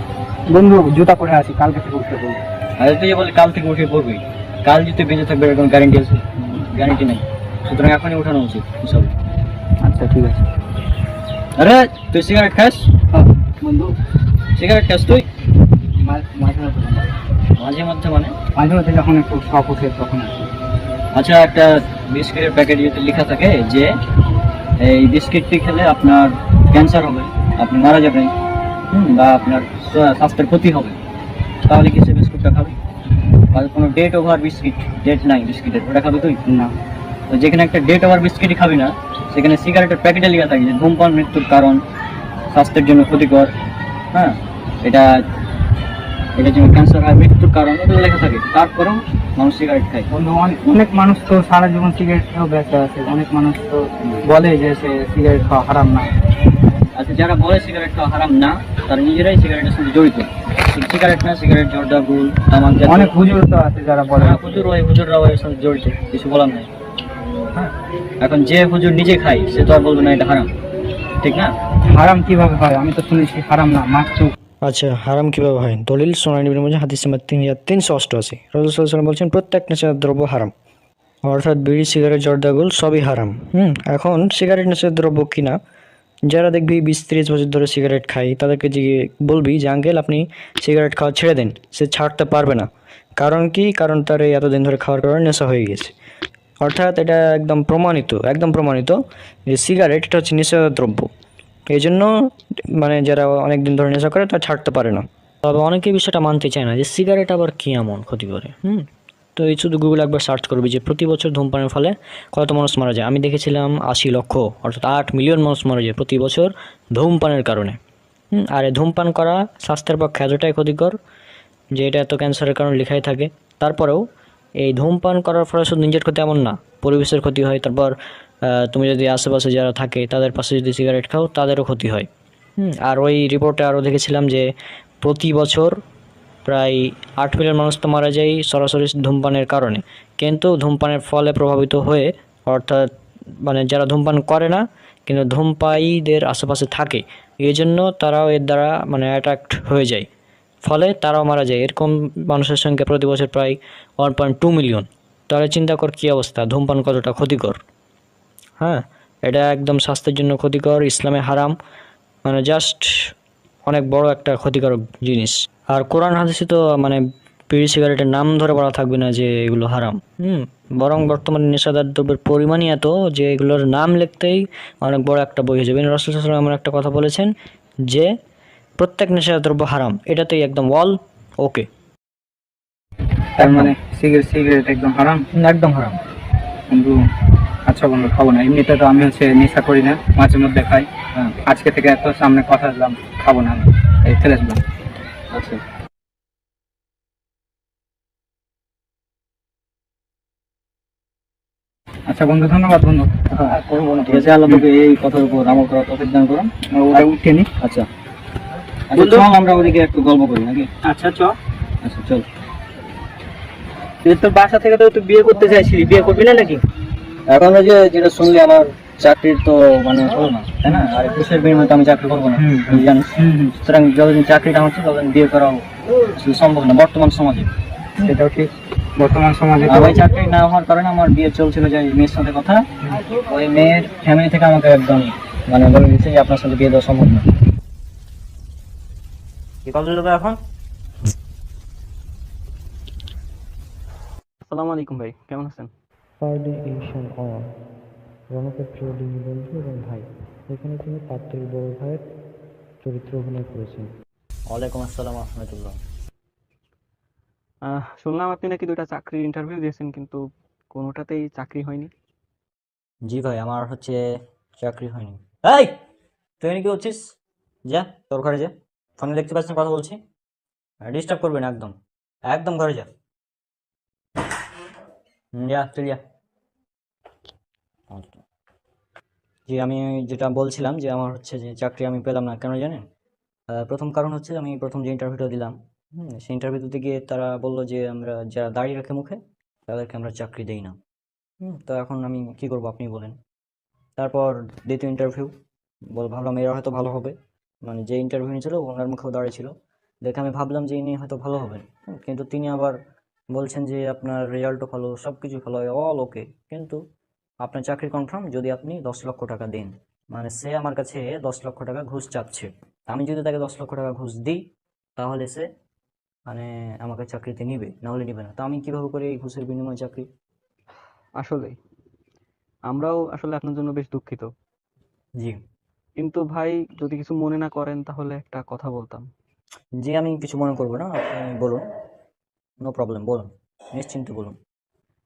বন্ধু জুতা পরে আসি, কালকে থেকে উঠতে বলবো।
আর তুই যে বলি কাল থেকে উঠে পড়বি, কাল যদি বেঁচে থাকবে এরকম গ্যারান্টি আছে? গ্যারান্টি নেই। সুতরাং এখনই উঠানো উচিত হিসাব।
আচ্ছা ঠিক আছে।
আরে তুই সিগারেট খাস?
হ্যাঁ বন্ধু,
সিগারেট খাস তুই?
মাঝে মাঝে
মাঝে মধ্যে মানে?
মাঝে মাঝে যখন একটু শখ উঠে তখন আসি।
আচ্ছা, একটা বিস্কিটের প্যাকেট যদি লেখা থাকে যে এই বিস্কিটটি খেলে আপনার ক্যান্সার হবে, আপনি মারা যাবেন, বা আপনার স্বাস্থ্যের ক্ষতি হবে, তাহলে কি সে বিস্কুটটা খাবে? আর কোনো ডেট ওভার বিস্কিট, ডেট নাই বিস্কিটের, ওটা খাবে তুই? না। তো যেখানে একটা ডেট ওভার বিস্কিটই খাবি না, সেখানে সিগারেটের প্যাকেটে লেখা থাকে যে ধূমপান মৃত্যুর কারণ, স্বাস্থ্যের জন্য ক্ষতিকর, হ্যাঁ, এটা এটার জন্য ক্যান্সার হয়, মৃত্যুর কারণ, এগুলো লেখা থাকে, তারপরেও মানুষ সিগারেট খায়।
বন্ধু অনেক মানুষ তো সারা জীবন সিগারেট খেয়েও বেঁচে আছে, অনেক মানুষ তো বলে যে সে সিগারেট খাওয়া হারাম না।
আচ্ছা, যারা বলে সিগারেট খাওয়া হারাম না, তারা নিজেরাই সিগারেটের সঙ্গে জড়িত। সিগারেট না, সিগারেট, জর্দা, গুল, তামাক,
অনেক হুজুর তো আছে যারা বলে।
হুজুররাও এর সঙ্গে জড়িত, কিছু বলার নাই। হ্যাঁ, এখন যে হুজুর নিজে খায় সে তো আর বলবে না এটা হারাম, ঠিক না?
হারাম কিভাবে হয়? আমি তো শুনেছি হারাম না, মাত্র।
আচ্ছা, হারাম কিভাবে হয়? দলিল সোনালী মধ্যে হাদিস নাম্বার 3388, রাসূল সাল্লাল্লাহু আলাইহি ওয়াসাল্লাম বলছেন প্রত্যেক নেশাদার দ্রব্য হারাম, অর্থাৎ বিড়ি, সিগারেট, জর্দাগুল সবই হারাম। এখন সিগারেট নেশাদার দ্রব্য কিনা, যারা দেখবি 20-30 বছর ধরে সিগারেট খায় তাদেরকে বলবি যে আঙ্কেল আপনি সিগারেট খাওয়া ছেড়ে দেন, সে ছাড়তে পারবে না। কারণ কি? কারণ তার এই এতদিন ধরে খাওয়ার কারণে নেশা হয়ে গেছে। অর্থাৎ এটা একদম প্রমাণিত যে সিগারেট এটা হচ্ছে নেশাদার দ্রব্য। এই জন্য মানে যারা অনেক দিন ধরে নেশা করে তারা ছাড়তে পারে না। তবে অনেকেই বিষয়টা মানতে চায় না যে সিগারেট আবার কী এমন ক্ষতি করে। তো এই শুধু গুগল একবার সার্চ করবি যে প্রতি বছর ধূমপানের ফলে কত মানুষ মারা যায়। আমি দেখেছিলাম 80 লক্ষ, অর্থাৎ 8 মিলিয়ন মানুষ মারা যায় প্রতি বছর ধূমপানের কারণে। আর এই ধূমপান করা স্বাস্থ্যের পক্ষে এতটাই ক্ষতিকর যে এটা এত ক্যান্সারের কারণ লেখাই থাকে। তারপরেও এই ধূমপান করার ফলে শুধু নিজের ক্ষতি এমন না, পরিবেশের ক্ষতি হয়। তারপর তুমি যদি আশেপাশে যারা থাকে তাদের পাশে যদি সিগারেট খাও তাদেরও ক্ষতি হয়। আর ওই রিপোর্টে আরও দেখেছিলাম যে প্রতি বছর প্রায় 8 মিলিয়ন মানুষ তো মারা যায় সরাসরি ধূমপানের কারণে, কিন্তু ধূমপানের ফলে প্রভাবিত হয়ে, অর্থাৎ মানে যারা ধূমপান করে না কিন্তু ধূমপায়ীদের আশেপাশে থাকে, এই জন্য তারাও এর দ্বারা মানে অ্যাট্রাক্ট হয়ে যায়, ফলে তারাও মারা যায়। এরকম মানুষের সংখ্যা প্রতি বছর প্রায় 1.2 মিলিয়ন। তাহলে চিন্তা কর কী অবস্থা, ধূমপান কতটা ক্ষতিকর। হ্যাঁ, এটা একদম স্বাস্থ্যের জন্য ক্ষতিকর, ইসলামে হারাম, মানে জাস্ট অনেক বড় একটা ক্ষতিকারক জিনিস। আর কোরআন হাদিসে তো মানে বিড়ি সিগারেটের নাম ধরে বলা থাকবে না যে এগুলো হারাম। বরং বর্তমানে নেশাদার দ্রব্যের পরিমাণই এত যে এগুলোর নাম লিখতেই অনেক বড় একটা বই হয়ে যাবে। রাসূল সাল্লাল্লাহু আলাইহি ওয়াসাল্লাম এমন একটা কথা বলেছেন যে প্রত্যেক নেশাদার দ্রব্য হারাম, এটাতেই একদম ওয়াল ওকে।
তার মানে সিগারেট একদম হারাম?
একদম হারাম
বন্ধু। আচ্ছা বন্ধু, খাবো না। এমনিতে তো আমি নেশা করি না, মাঝে মধ্যে খাই। আজকে থেকে এত সামনে কথা দিলাম, খাবো না, এই ফেলে দিলাম।
আচ্ছা,
আচ্ছা বন্ধু, ধন্যবাদ বন্ধু।
ঠিক আছে, আল্লাহ তোকে এই কথার উপর আমল করার তৌফিক দান করুন।
ওটা উঠে নি।
আচ্ছা, চল আমরা ওদিকে একটু গল্প করি নাকি?
আচ্ছা
আচ্ছা চল।
তোর বাসা থেকে তো তুই বিয়ে করতে চাইছিলি, বিয়ে করবি না নাকি?
এখন ওই যে যেটা শুনলি আমার চাকরির তো মানে হলো না, তাই না? আর ঘুষের বিনিময়ে তো আমি চাকরি করবো না, তুই জানিস। সুতরাং যতদিন চাকরিটা হচ্ছে ততদিন বিয়ে করাও আসলে সম্ভব না বর্তমান সমাজে।
সেটাও ঠিক, বর্তমান সমাজে
আমার চাকরি না হওয়ার কারণে আমার বিয়ে চলছিল যে মেয়ের সাথে কথা, ওই মেয়ের ফ্যামিলি থেকে আমাকে একদম মানে বলে দিচ্ছে যে আপনার সাথে বিয়ে দেওয়া সম্ভব না।
কি কল দিল এখন? আসসালামু আলাইকুম ভাই, কেমন আছেন? রণকের প্রিয় ডিঙি বন্ধু এবং ভাই, এখানে তিনি পাত্রের বড় ভাইয়ের চরিত্র অভিনয় করেছেন। ওয়ালাইকুম আসসালাম রহমতুল্লাহ। শুনলাম আপনি নাকি 2টা চাকরির ইন্টারভিউ দিয়েছেন কিন্তু কোনোটাতেই চাকরি হয়নি। জি ভাই, আমার চাকরি হয়নি। এই তুই কি হচ্ছিস? যা তোর ঘরে যা, ফোনে দেখতে পাচ্ছেন কথা বলছি, ডিস্টার্ব করবে না একদম, একদম ঘরে যা। যা তুই যা। জি, আমি যেটা বলছিলাম যে আমার যে চাকরি আমি পেলাম না, কেন জানেন? প্রথম কারণ আমি প্রথম যে ইন্টারভিউটা দিলাম, সেই ইন্টারভিউ দিতে গিয়ে তারা বললো যে আমরা যারা দাঁড়িয়ে রাখে মুখে তাদেরকে আমরা চাকরি দেই না। তো এখন আমি কি করবো আপনি বলেন। তারপর দ্বিতীয় ইন্টারভিউ ভাবলাম এরা হয়তো ভালো হবে, মানে যে ইন্টারভিউ নিয়েছিল ওনার মুখেও দাঁড়িয়েছিল, দেখে আমি ভাবলাম যে ইনি হয়তো ভালো হবেন। কিন্তু তিনি আবার বলছেন যে আপনার রেজাল্টও ভালো, সব কিছু ভালো, অল ওকে, কিন্তু আপনার চাকরি কনফার্ম যদি আপনি 10 লক্ষ টাকা দেন। মানে সে আমার কাছে 10 লক্ষ টাকা ঘুষ চাচ্ছে। আমি যদি তাকে 10 লক্ষ টাকা ঘুষ দিই তাহলে সে মানে আমাকে চাকরিতে নিবে, নাহলে নিবে না। তো আমি কিভাবে করে এই ঘুষের বিনিময়ে চাকরি?
আসলেই আমরাও আসলে আপনার জন্য বেশ দুঃখিত।
জি।
কিন্তু ভাই যদি কিছু মনে না করেন তাহলে একটা কথা বলতাম।
জি, আমি কিছু মনে করবো না, আপনি বলুন, নো প্রবলেম, বলুন, নিশ্চিন্তে বলুন।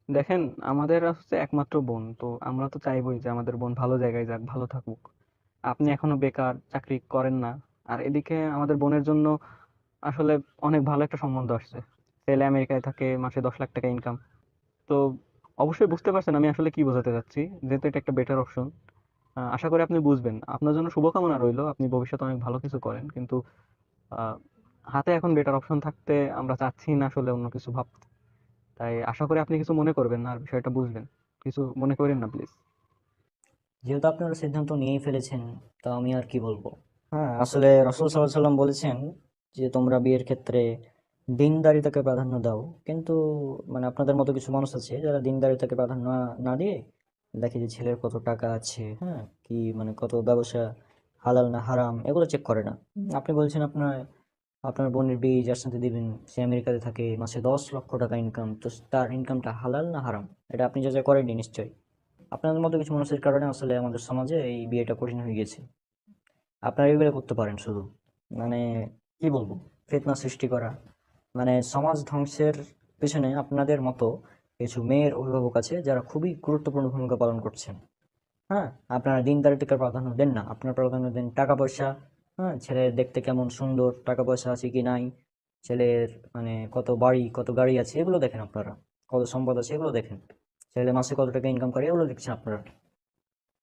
দেখেন, আমাদের হচ্ছে একমাত্র বোন, তো আমরা তো চাইবোই যে আমাদের বোন ভালো জায়গায় যাক, ভালো থাকুক। আপনি এখনো বেকার, চাকরি করেন না, আর এদিকে আমাদের বোনের জন্য আসলে অনেক ভালো একটা সম্বন্ধ আসছে। ছেলে আমেরিকায় থাকে, মাসে 10 লাখ টাকা ইনকাম। তো অবশ্যই বুঝতে পারছেন আমি আসলে কি বোঝাতে চাচ্ছি, যেহেতু এটা একটা বেটার অপশন। আশা করি আপনি বুঝবেন। আপনার জন্য শুভকামনা রইলো, আপনি ভবিষ্যতে অনেক ভালো কিছু করেন, কিন্তু আহ, হাতে এখন বেটার অপশন থাকতে আমরা চাচ্ছি না আসলে অন্য কিছু ভাবতে। তাই আশা করি আপনি কিছু মনে করবেন না আর বিষয়টা বুঝবেন। কিছু মনে করেন না প্লিজ।
যেহেতু আপনারা সিদ্ধান্ত নিয়েই ফেলেছেন, তা আমি আর কি বলবো। হ্যাঁ, আসলে রাসূল সাল্লাল্লাহু আলাইহি ওয়াসাল্লাম বলেছেন যে তোমরা বিয়ের ক্ষেত্রে দিনদারিতাকে প্রাধান্য দাও, কিন্তু মানে আপনাদের মতো কিছু মানুষ আছে যারা দিনদারিতাকে প্রাধান্য না দিয়ে দেখে যে ছেলের কত টাকা আছে, হ্যাঁ, কি মানে কত ব্যবসা হালাল না হারাম এগুলো চেক করে না। আপনি বলছেন আপনার আপনার বোনের বিয়ে যার সাথে দিবেন সে আমেরিকাতে থাকে, মাসে 10 লক্ষ টাকা ইনকাম, তো তার ইনকামটা হালাল না হারাম এটা আপনি যা যা করেননি নিশ্চয়ই। আপনাদের মতো কিছু মানুষের কারণে আসলে আমাদের সমাজে এই বিয়েটা কঠিন হয়ে গেছে। আপনারা এগুলো করতে পারেন শুধু, মানে কি বলবো, ফিতনা সৃষ্টি করা, মানে সমাজ ধ্বংসের পেছনে আপনাদের মতো কিছু মেয়ের অভিভাবক আছে যারা খুবই গুরুত্বপূর্ণ ভূমিকা পালন করছেন। হ্যাঁ, আপনারা দিনদারিতাকে প্রাধান্য দেন না, আপনারা প্রাধান্য দেন টাকা পয়সা। হ্যাঁ, ছেলের দেখতে কেমন সুন্দর, টাকা পয়সা আছে কি নাই, ছেলের মানে কত বাড়ি কত গাড়ি আছে এগুলো দেখেন আপনারা, কত সম্পদ আছে এগুলো দেখেন, ছেলে মাসে কত টাকা ইনকাম করে এগুলো দেখছেন আপনারা।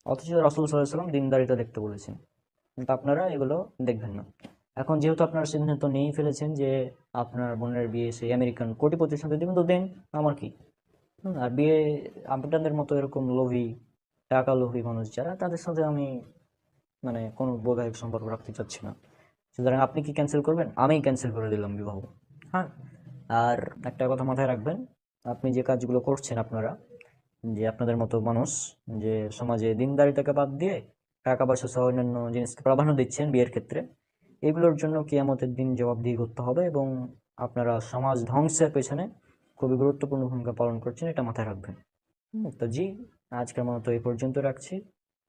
অথচ রাসূল সাল্লাল্লাহু আলাইহি ওয়াসাল্লাম দিনদারিতা দেখতে বলেছেন, কিন্তু আপনারা এগুলো দেখবেন না। এখন যেহেতু আপনারা সিদ্ধান্ত নিয়েই ফেলেছেন যে আপনার বোনের বিয়ে সেই আমেরিকান কোটিপতির সাথে দেবেন, তো দেন, আমার কি। আর বিয়ে আপনাদের মতো এরকম লোভী, টাকা লোভী মানুষ যারা, তাদের সাথে আমি মানে কোনো বৈবাহিক সম্পর্ক রাখতে চাচ্ছি না। সুতরাং আপনি কি ক্যান্সেল করবেন? আমিই ক্যান্সেল করে দিলাম বিবাহ। হ্যাঁ, আর একটা কথা মাথায় রাখবেন, আপনি যে কাজগুলো করছেন আপনারা, যে আপনাদের মতো মানুষ যে সমাজে দিনদারিতাকে বাদ দিয়ে টাকা পয়সা সহ অন্যান্য জিনিসকে প্রাধান্য দিচ্ছেন বিয়ের ক্ষেত্রে, এগুলোর জন্য কিয়ামতের দিন জবাবদিহি করতে হবে, এবং আপনারা সমাজ ধ্বংসের পেছনে খুবই গুরুত্বপূর্ণ ভূমিকা পালন করছেন, এটা মাথায় রাখবেন। তো জি, আজকের মতো এই পর্যন্ত রাখছি,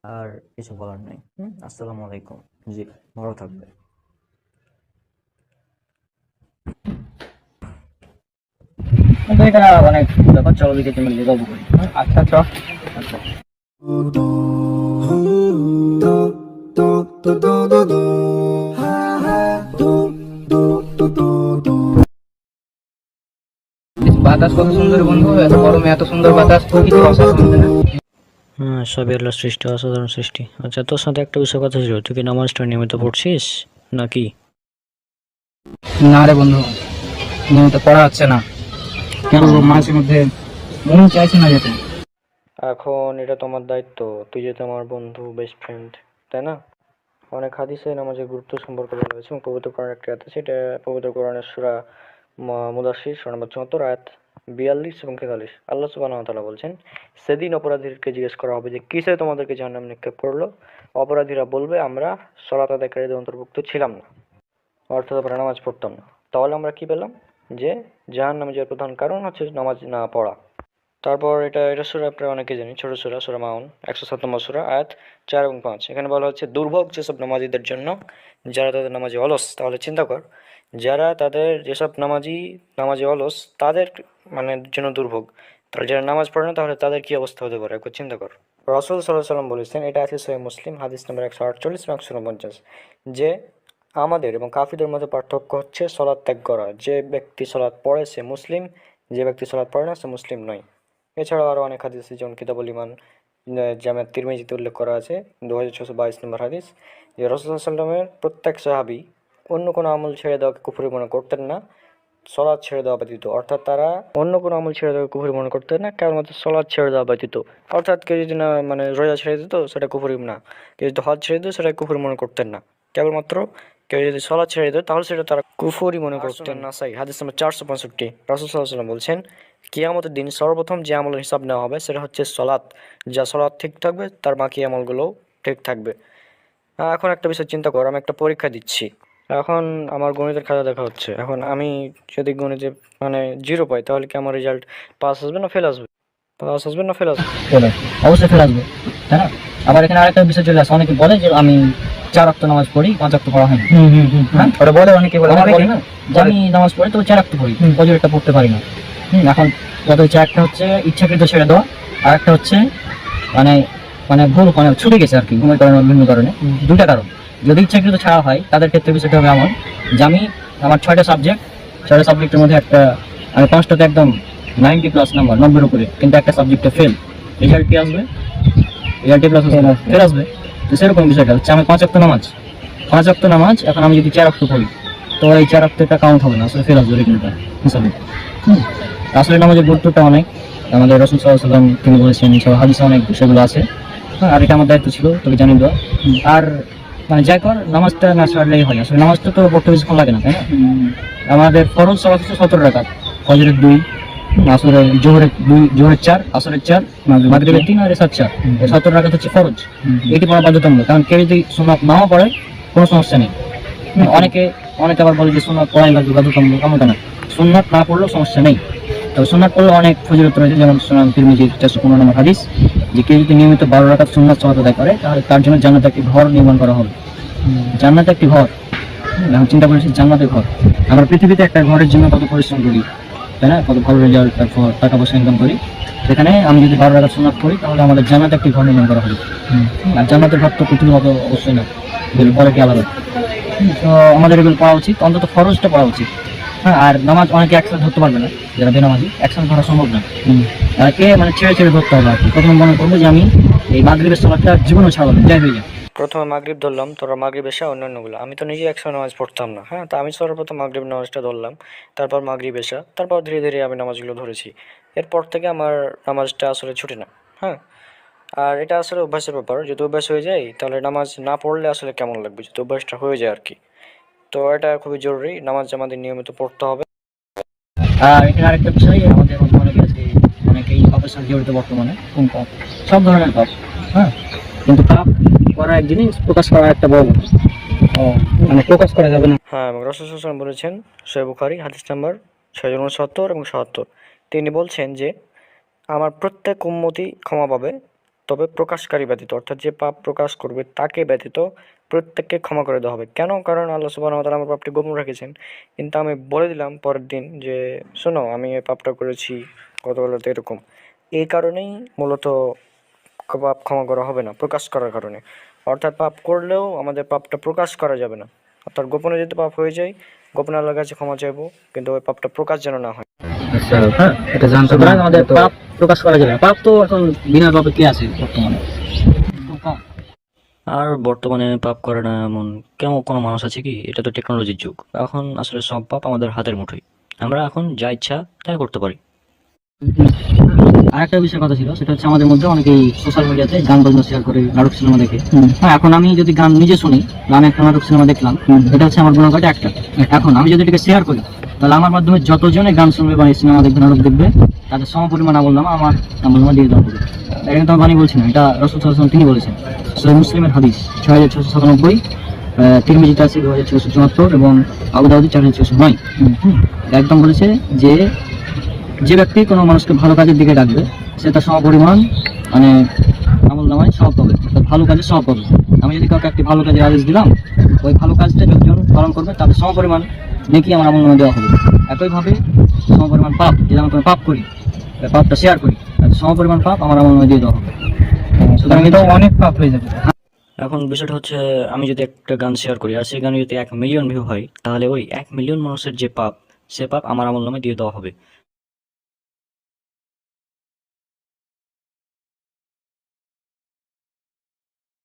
আর কিছু বলার নেই। আসসালামু আলাইকুম। জি, ভালো থাকবেন।
কিন্তু এটা অনেক ব্যাপার, চলো দিকে মিলে গল্প করি।
আচ্ছা চ।
আচ্ছা।
বাতাস কত সুন্দর বন্ধু, এত গরমে এত সুন্দর বাতাস, প্রকৃতি অসাধারণ, তাই না?
হ্যাঁ, সবই আল্লাহর সৃষ্টি, অসাধারণ সৃষ্টি। আচ্ছা, তোর সাথে একটা বিষয় কথা ছিল, তুই কি নামাজটা নিয়মিত পড়ছিস নাকি?
না রে বন্ধু, নিয়মিত পড়া হচ্ছে না, কিন্তু মাঝে মধ্যে মন চাইছে না যেতে।
এখন এটা তোমার দায়িত্ব, তুই যেহেতু আমার বন্ধু, বেস্ট ফ্রেন্ড, তাই না? অনেক হাদিসে নামাজের গুরুত্ব সম্পর্কে বলা হয়েছে, এবং পবিত্র কোরআন একটা আয়াত আছে, এটা পবিত্র কোরআনের সূরা মুদাসসির সূরা নম্বর ৭৪ আয়াত ৪২ এবং ৪৩। আল্লাহ সুবহানাহু ওয়া তাআলা বলছেন, সেদিন অপরাধীদেরকে জিজ্ঞেস করা হবে যে কিসে তোমাদেরকে জাহান্নামে নিক্ষেপ করলো। অপরাধীরা বলবে, আমরা সালাত আদায়কারীদের অন্তর্ভুক্ত ছিলাম না, অর্থাৎ আমরা নামাজ পড়তাম না। তাহলে আমরা কি পেলাম, যে জাহান্নামে যাওয়ার প্রধান কারণ হচ্ছে নামাজ না পড়া। তারপর এটা সূরা প্রায় অনেকে জানি, ছোট সূরা, সূরা মাউন ১০৭ নম্বর সূরা আয়াত ৪ এবং ৫। এখানে বলা হচ্ছে, দুর্ভোগ যেসব নামাজীদের জন্য যারা তাদের নামাজে অলস। তাহলে চিন্তা কর, যারা তাদের যেসব নামাজে অলস তাদের মানে জন্য দুর্ভোগ, তাহলে যারা নামাজ পড়ে না তাহলে তাদের কি অবস্থা হতে পারে একবার চিন্তা কর। রাসূল সাল্লাল্লাহু আলাইহি ওয়াসাল্লাম বলেছেন, এটা আছে সহিহ মুসলিম হাদিস নম্বর ১৪৮ এবং ১৪৯, যে আমাদের এবং কাফিরদের মধ্যে পার্থক্য হচ্ছে সলাৎ ত্যাগ করা। যে ব্যক্তি সলাৎ পড়ে সে মুসলিম, যে ব্যক্তি সলাৎ পড়ে না সে মুসলিম নয়। এছাড়াও আরও অনেক হাদিস আছে, যেমন কিতাবুল ঈমান জামে তিরমিজিতে উল্লেখ করা আছে 2622 নম্বর হাদিস, যে রাসূল সাল্লাল্লাহু আলাইহি ওয়াসাল্লামের প্রত্যেক সাহাবী অন্য কোনো আমল ছেড়ে দেওয়াকে কুফরি মনে করতেন না, সলাৎ ছেড়ে দেওয়া ব্যতীত। অর্থাৎ তারা অন্য কোনো আমল ছেড়ে দেওয়াকে কুফরি মনে করতেন না, কেবলমাত্র সলাৎ ছেড়ে দেওয়া ব্যতীত। অর্থাৎ কেউ যদি না মানে রোজা ছেড়ে দিত সেটা কুফরি না, কেউ যদি হজ ছেড়ে দিত সেটা কুফরি মনে করতেন না, কেবলমাত্র কেউ যদি সলাৎ ছেড়ে দিত তাহলে সেটা তারা কুফরি মনে করতেন। নাসাই হাদিস নম্বর 465, রাসূল সাল্লাল্লাহু আলাইহি ওয়াসাল্লাম বলছেন, কিয়ামতের দিন সর্বপ্রথম যে আমলের হিসাব নেওয়া হবে সেটা হচ্ছে সলাৎ। যা সলাৎ ঠিক থাকবে তার বাকি আমলগুলোও ঠিক থাকবে। এখন একটা বিষয় চিন্তা কর, আমি একটা পরীক্ষা দিচ্ছি, এখন আমার গণিতের খাতা দেখা হচ্ছে, এখন আমি যদি গণিতে মানে 0 পাই তাহলে কি আমার রেজাল্ট পাস আসবে না ফেল আসবে? পাস আসবে না ফেল আসবে?
ফেল আসবে, অবশ্যই ফেল আসবে, তাই না? আবার এখানে আরেকটা বিষয় চলে আসে, অনেকে বলে যে আমি 4 ওয়াক্ত নামাজ পড়ি, 5 ওয়াক্ত পড়া হয় না। হ্যাঁ, ওরা বলে, অনেকে বলে না যে আমি নামাজ পড়ি তো 4 ওয়াক্ত পড়ি, ফজরেরটা পড়তে পারি না। এখন কত হচ্ছে, একটা হচ্ছে ইচ্ছাকৃত ছেড়ে দেওয়া, আর একটা হচ্ছে মানে মানে ভুল, মানে ছুটে গেছে আর কি, ঘুমের কারণে, বিভিন্ন কারণে, দুটা কারণ। যদি ইচ্ছাকৃত ছাড়া হয় তাদের ক্ষেত্রে বিষয়টা হবে এমন যে আমার 6টা সাবজেক্টের মধ্যে একটা আমি 5টাতে একদম 90+ নাম্বার, 90-এর উপরে, কিন্তু একটা সাবজেক্টে ফেল, রেজাল্ট কি আসবে? রেজাল্ট প্লাস ফেল আসবে। তো সেরকম বিষয়টা হচ্ছে, আমি 5 ওয়াক্ত নামাজ, এখন আমি যদি 4 ওয়াক্ত পড়ি তো এই 4 ওয়াক্তটা কাউন্ট হবে না, আসলে ফেল আসবে রেজাল্টটা হিসাবে। আসলে নামাজের গুরুত্বটা অনেক, আমাদের রাসূল সাল্লাল্লাহু আলাইহি ওয়াসাল্লাম তিনি বলেছেন, এছাড়া হাদিসে অনেক বিষয়গুলো আছে। হ্যাঁ, আর এটা আমার দায়িত্ব ছিল, তোকে জানিয়ে দেওয়া। আর মানে যাই কর, নামাজটা না ছাড়লেই হয়, আসলে নামাজটা তো পড়তে বেশিক্ষণ লাগে না, তাই না? আমাদের ফরজ সালাত হচ্ছে 17 রাকাত, ফজরের 2, আসরের জোহরের 2, জোহরের 4, আসরের 4, মাগরিবের 3 আর এশার 4, এই 17 রাকাত হচ্ছে ফরজ। এটি পড়া বাধ্যতামূলক, কারণ কেউ যদি সুন্নাত নাও পড়ে কোনো সমস্যা নেই। অনেকে আবার বলে যে সুন্নাত পড়াই লাগবে, বাধ্যতামূলক, এমনটা না, সুন্নাত না পড়লেও সমস্যা নেই। তবে সুন্নাত পড়লে অনেক ফজিলত রয়েছে, যেমন সুনান তিরমিজির 415 নম্বর হাদিস, যে কেউ যদি নিয়মিত 12 রাকাত সুন্নাত সালাত আদায় করে তাহলে তার জন্য জান্নাতে একটি ঘর নির্মাণ করা হবে। জান্নাতে একটি ঘর, এখন চিন্তা করেছি, জান্নাতের ঘর। আমরা পৃথিবীতে একটা ঘরের জন্য কত পরিশ্রম করি, তাই না? কত ভালো রেজাল্ট, তারপর টাকা পয়সা ইনকাম করি। সেখানে আমি যদি 12 রাকাত সুন্নাত পড়ি তাহলে আমাদের জান্নাতে একটি ঘর নির্মাণ করা হবে। আর জান্নাতের ঘর তো পৃথিবীর মতো অবশ্যই না, এর পরে কি আলাদা। তো আমাদের এগুলো পড়া উচিত, অন্তত ফরজটা পড়া উচিত। হ্যাঁ, আর নামাজ অনেকে একসাথে ধরতে পারবে না, যারা বেনামাজি, একসাথে ধরা সম্ভব না। তাকে মানে ছেড়ে ধরতে হবে আর কি। প্রথমে মনে করবো যে আমি এই মাগরিবের সালাতটা জীবনেও ছাড়বো না, যাই হয়ে যায়।
প্রথমে মাগরিব ধরলাম, তোরা মাগরিব এসা অন্যান্যগুলো, আমি তো নিজে একসাথে নামাজ পড়তাম না। হ্যাঁ, তো আমি সর্বপ্রথম মাগরিব নামাজটা ধরলাম, তারপর মাগরিব এসা, তারপর ধীরে ধীরে আমি নামাজগুলো ধরেছি। এরপর থেকে আমার নামাজটা আসলে ছুটে না। হ্যাঁ, আর এটা আসলে অভ্যাসের ব্যাপার, যদি অভ্যাস হয়ে যায় তাহলে নামাজ না পড়লে আসলে কেমন লাগবে, যদি অভ্যাসটা হয়ে যায় আর কি। তো এটা খুবই জরুরি, নামাজ আমাদের নিয়মিত পড়তে হবে।
আর এখানে আরেকটা বিষয়, আমাদের মধ্যে অনেকে আছে, অনেকেই পাপের সাথে জড়িত বর্তমানে। কোন পাপ? সব ধরনের পাপ। হ্যাঁ, কিন্তু পাপ করা এক জিনিস, প্রকাশ করা একটা বড়, মানে প্রকাশ করা যাবে না।
হ্যাঁ, এবং রাসূল সাল্লাল্লাহু আলাইহি ওয়াসাল্লাম বলেছেন, সহিহ বুখারী হাদিস নাম্বার 669 এবং 77, তিনি বলছেন যে আমার প্রত্যেক উম্মতি ক্ষমা পাবে, তবে প্রকাশকারী ব্যতীত, অর্থাৎ যে পাপ প্রকাশ করবে তাকে ব্যতীত প্রত্যেককে ক্ষমা করে দেওয়া হবে। কেন? কারণ আল্লাহ সুবহানাহু ওয়া তাআলা আমার পাপটি গোপন রেখেছেন, কিন্তু আমি বলে দিলাম পরের দিন যে শোনো, আমি এই পাপটা করেছি গতকালতে, এরকম। এই কারণেই মূলত পাপ ক্ষমা করা হবে না, প্রকাশ করার কারণে। অর্থাৎ পাপ করলেও আমাদের পাপটা প্রকাশ করা যাবে না, অর্থাৎ গোপনে যদি পাপ হয়ে যায়, গোপনে আল্লাহর কাছে ক্ষমা চাইবো, কিন্তু ওই পাপটা প্রকাশ যেন না হয়।
হ্যাঁ, এটা জানতে পারা, আমাদের পাপ প্রকাশ করা যাবে না। পাপ তো এখন বিনা পাপে কি আছে বর্তমানে?
আর বর্তমানে পাপ করে না এমন কেমন কোনো মানুষ আছে কি? এটা তো টেকনোলজির যুগ, এখন আসলে সব পাপ আমাদের হাতের মুঠোয়, আমরা এখন যা ইচ্ছা তাই করতে পারি।
আরেকটা বিষয়ের কথা ছিল, সেটা হচ্ছে আমাদের মধ্যে অনেকেই সোশ্যাল মিডিয়াতে গান বাজনা শেয়ার করে, নাটক সিনেমা দেখে। হ্যাঁ, এখন আমি যদি গান নিজে শুনি, আমি একটা নাটক সিনেমা দেখলাম, এটা হচ্ছে আমার গুণার কাটে একটা। এখন আমি যদি এটাকে শেয়ার করি তাহলে আমার মাধ্যমে যতজনে গান শুনবে বা সিনেমা দেখবে, নাটক দেখবে, তাদের সমপরিমাণ আমলনামা আমার আমলনামা দিয়ে দেওয়া হবে। এটা কিন্তু আমি বানিয়ে বলছি না, এটা রাসূল সাল্লাল্লাহু আলাইহি ওয়াসাল্লাম তিনি বলেছেন। সহিহ মুসলিমের হাদিস 6697, তিরমিজিতে আছে 2674 এবং আবু দাউদে 4609। একদম বলেছে যে ব্যক্তি কোনো মানুষকে ভালো কাজের দিকে ডাকবে, সে তার সমপরিমাণ মানে আমলনামায় সওয়াব পাবে, তার ভালো কাজে সওয়াব পাবে। আমি যদি কাউকে একটি ভালো কাজের আদেশ দিলাম, ওই ভালো কাজটা যতজন পালন করবে তাদের সমপরিমাণ নেকি আমার আমলনামায় দেওয়া হবে। একইভাবে সমপরিমাণ পাপ, যদি আমি কোনো পাপ করি, পাপটা শেয়ার করি, তাদের সমপরিমাণ পাপ আমার আমলনামায় দিয়ে দেওয়া হবে। সুতরাং এটা অনেক পাপ হয়ে যাবে।
এখন বিষয়টা হচ্ছে, আমি যদি একটা গান শেয়ার করি আর সেই গানে যদি 1 মিলিয়ন ভিউ হয়, তাহলে ওই 1 মিলিয়ন মানুষের যে পাপ, সে পাপ আমার আমলনামায় দিয়ে দেওয়া হবে।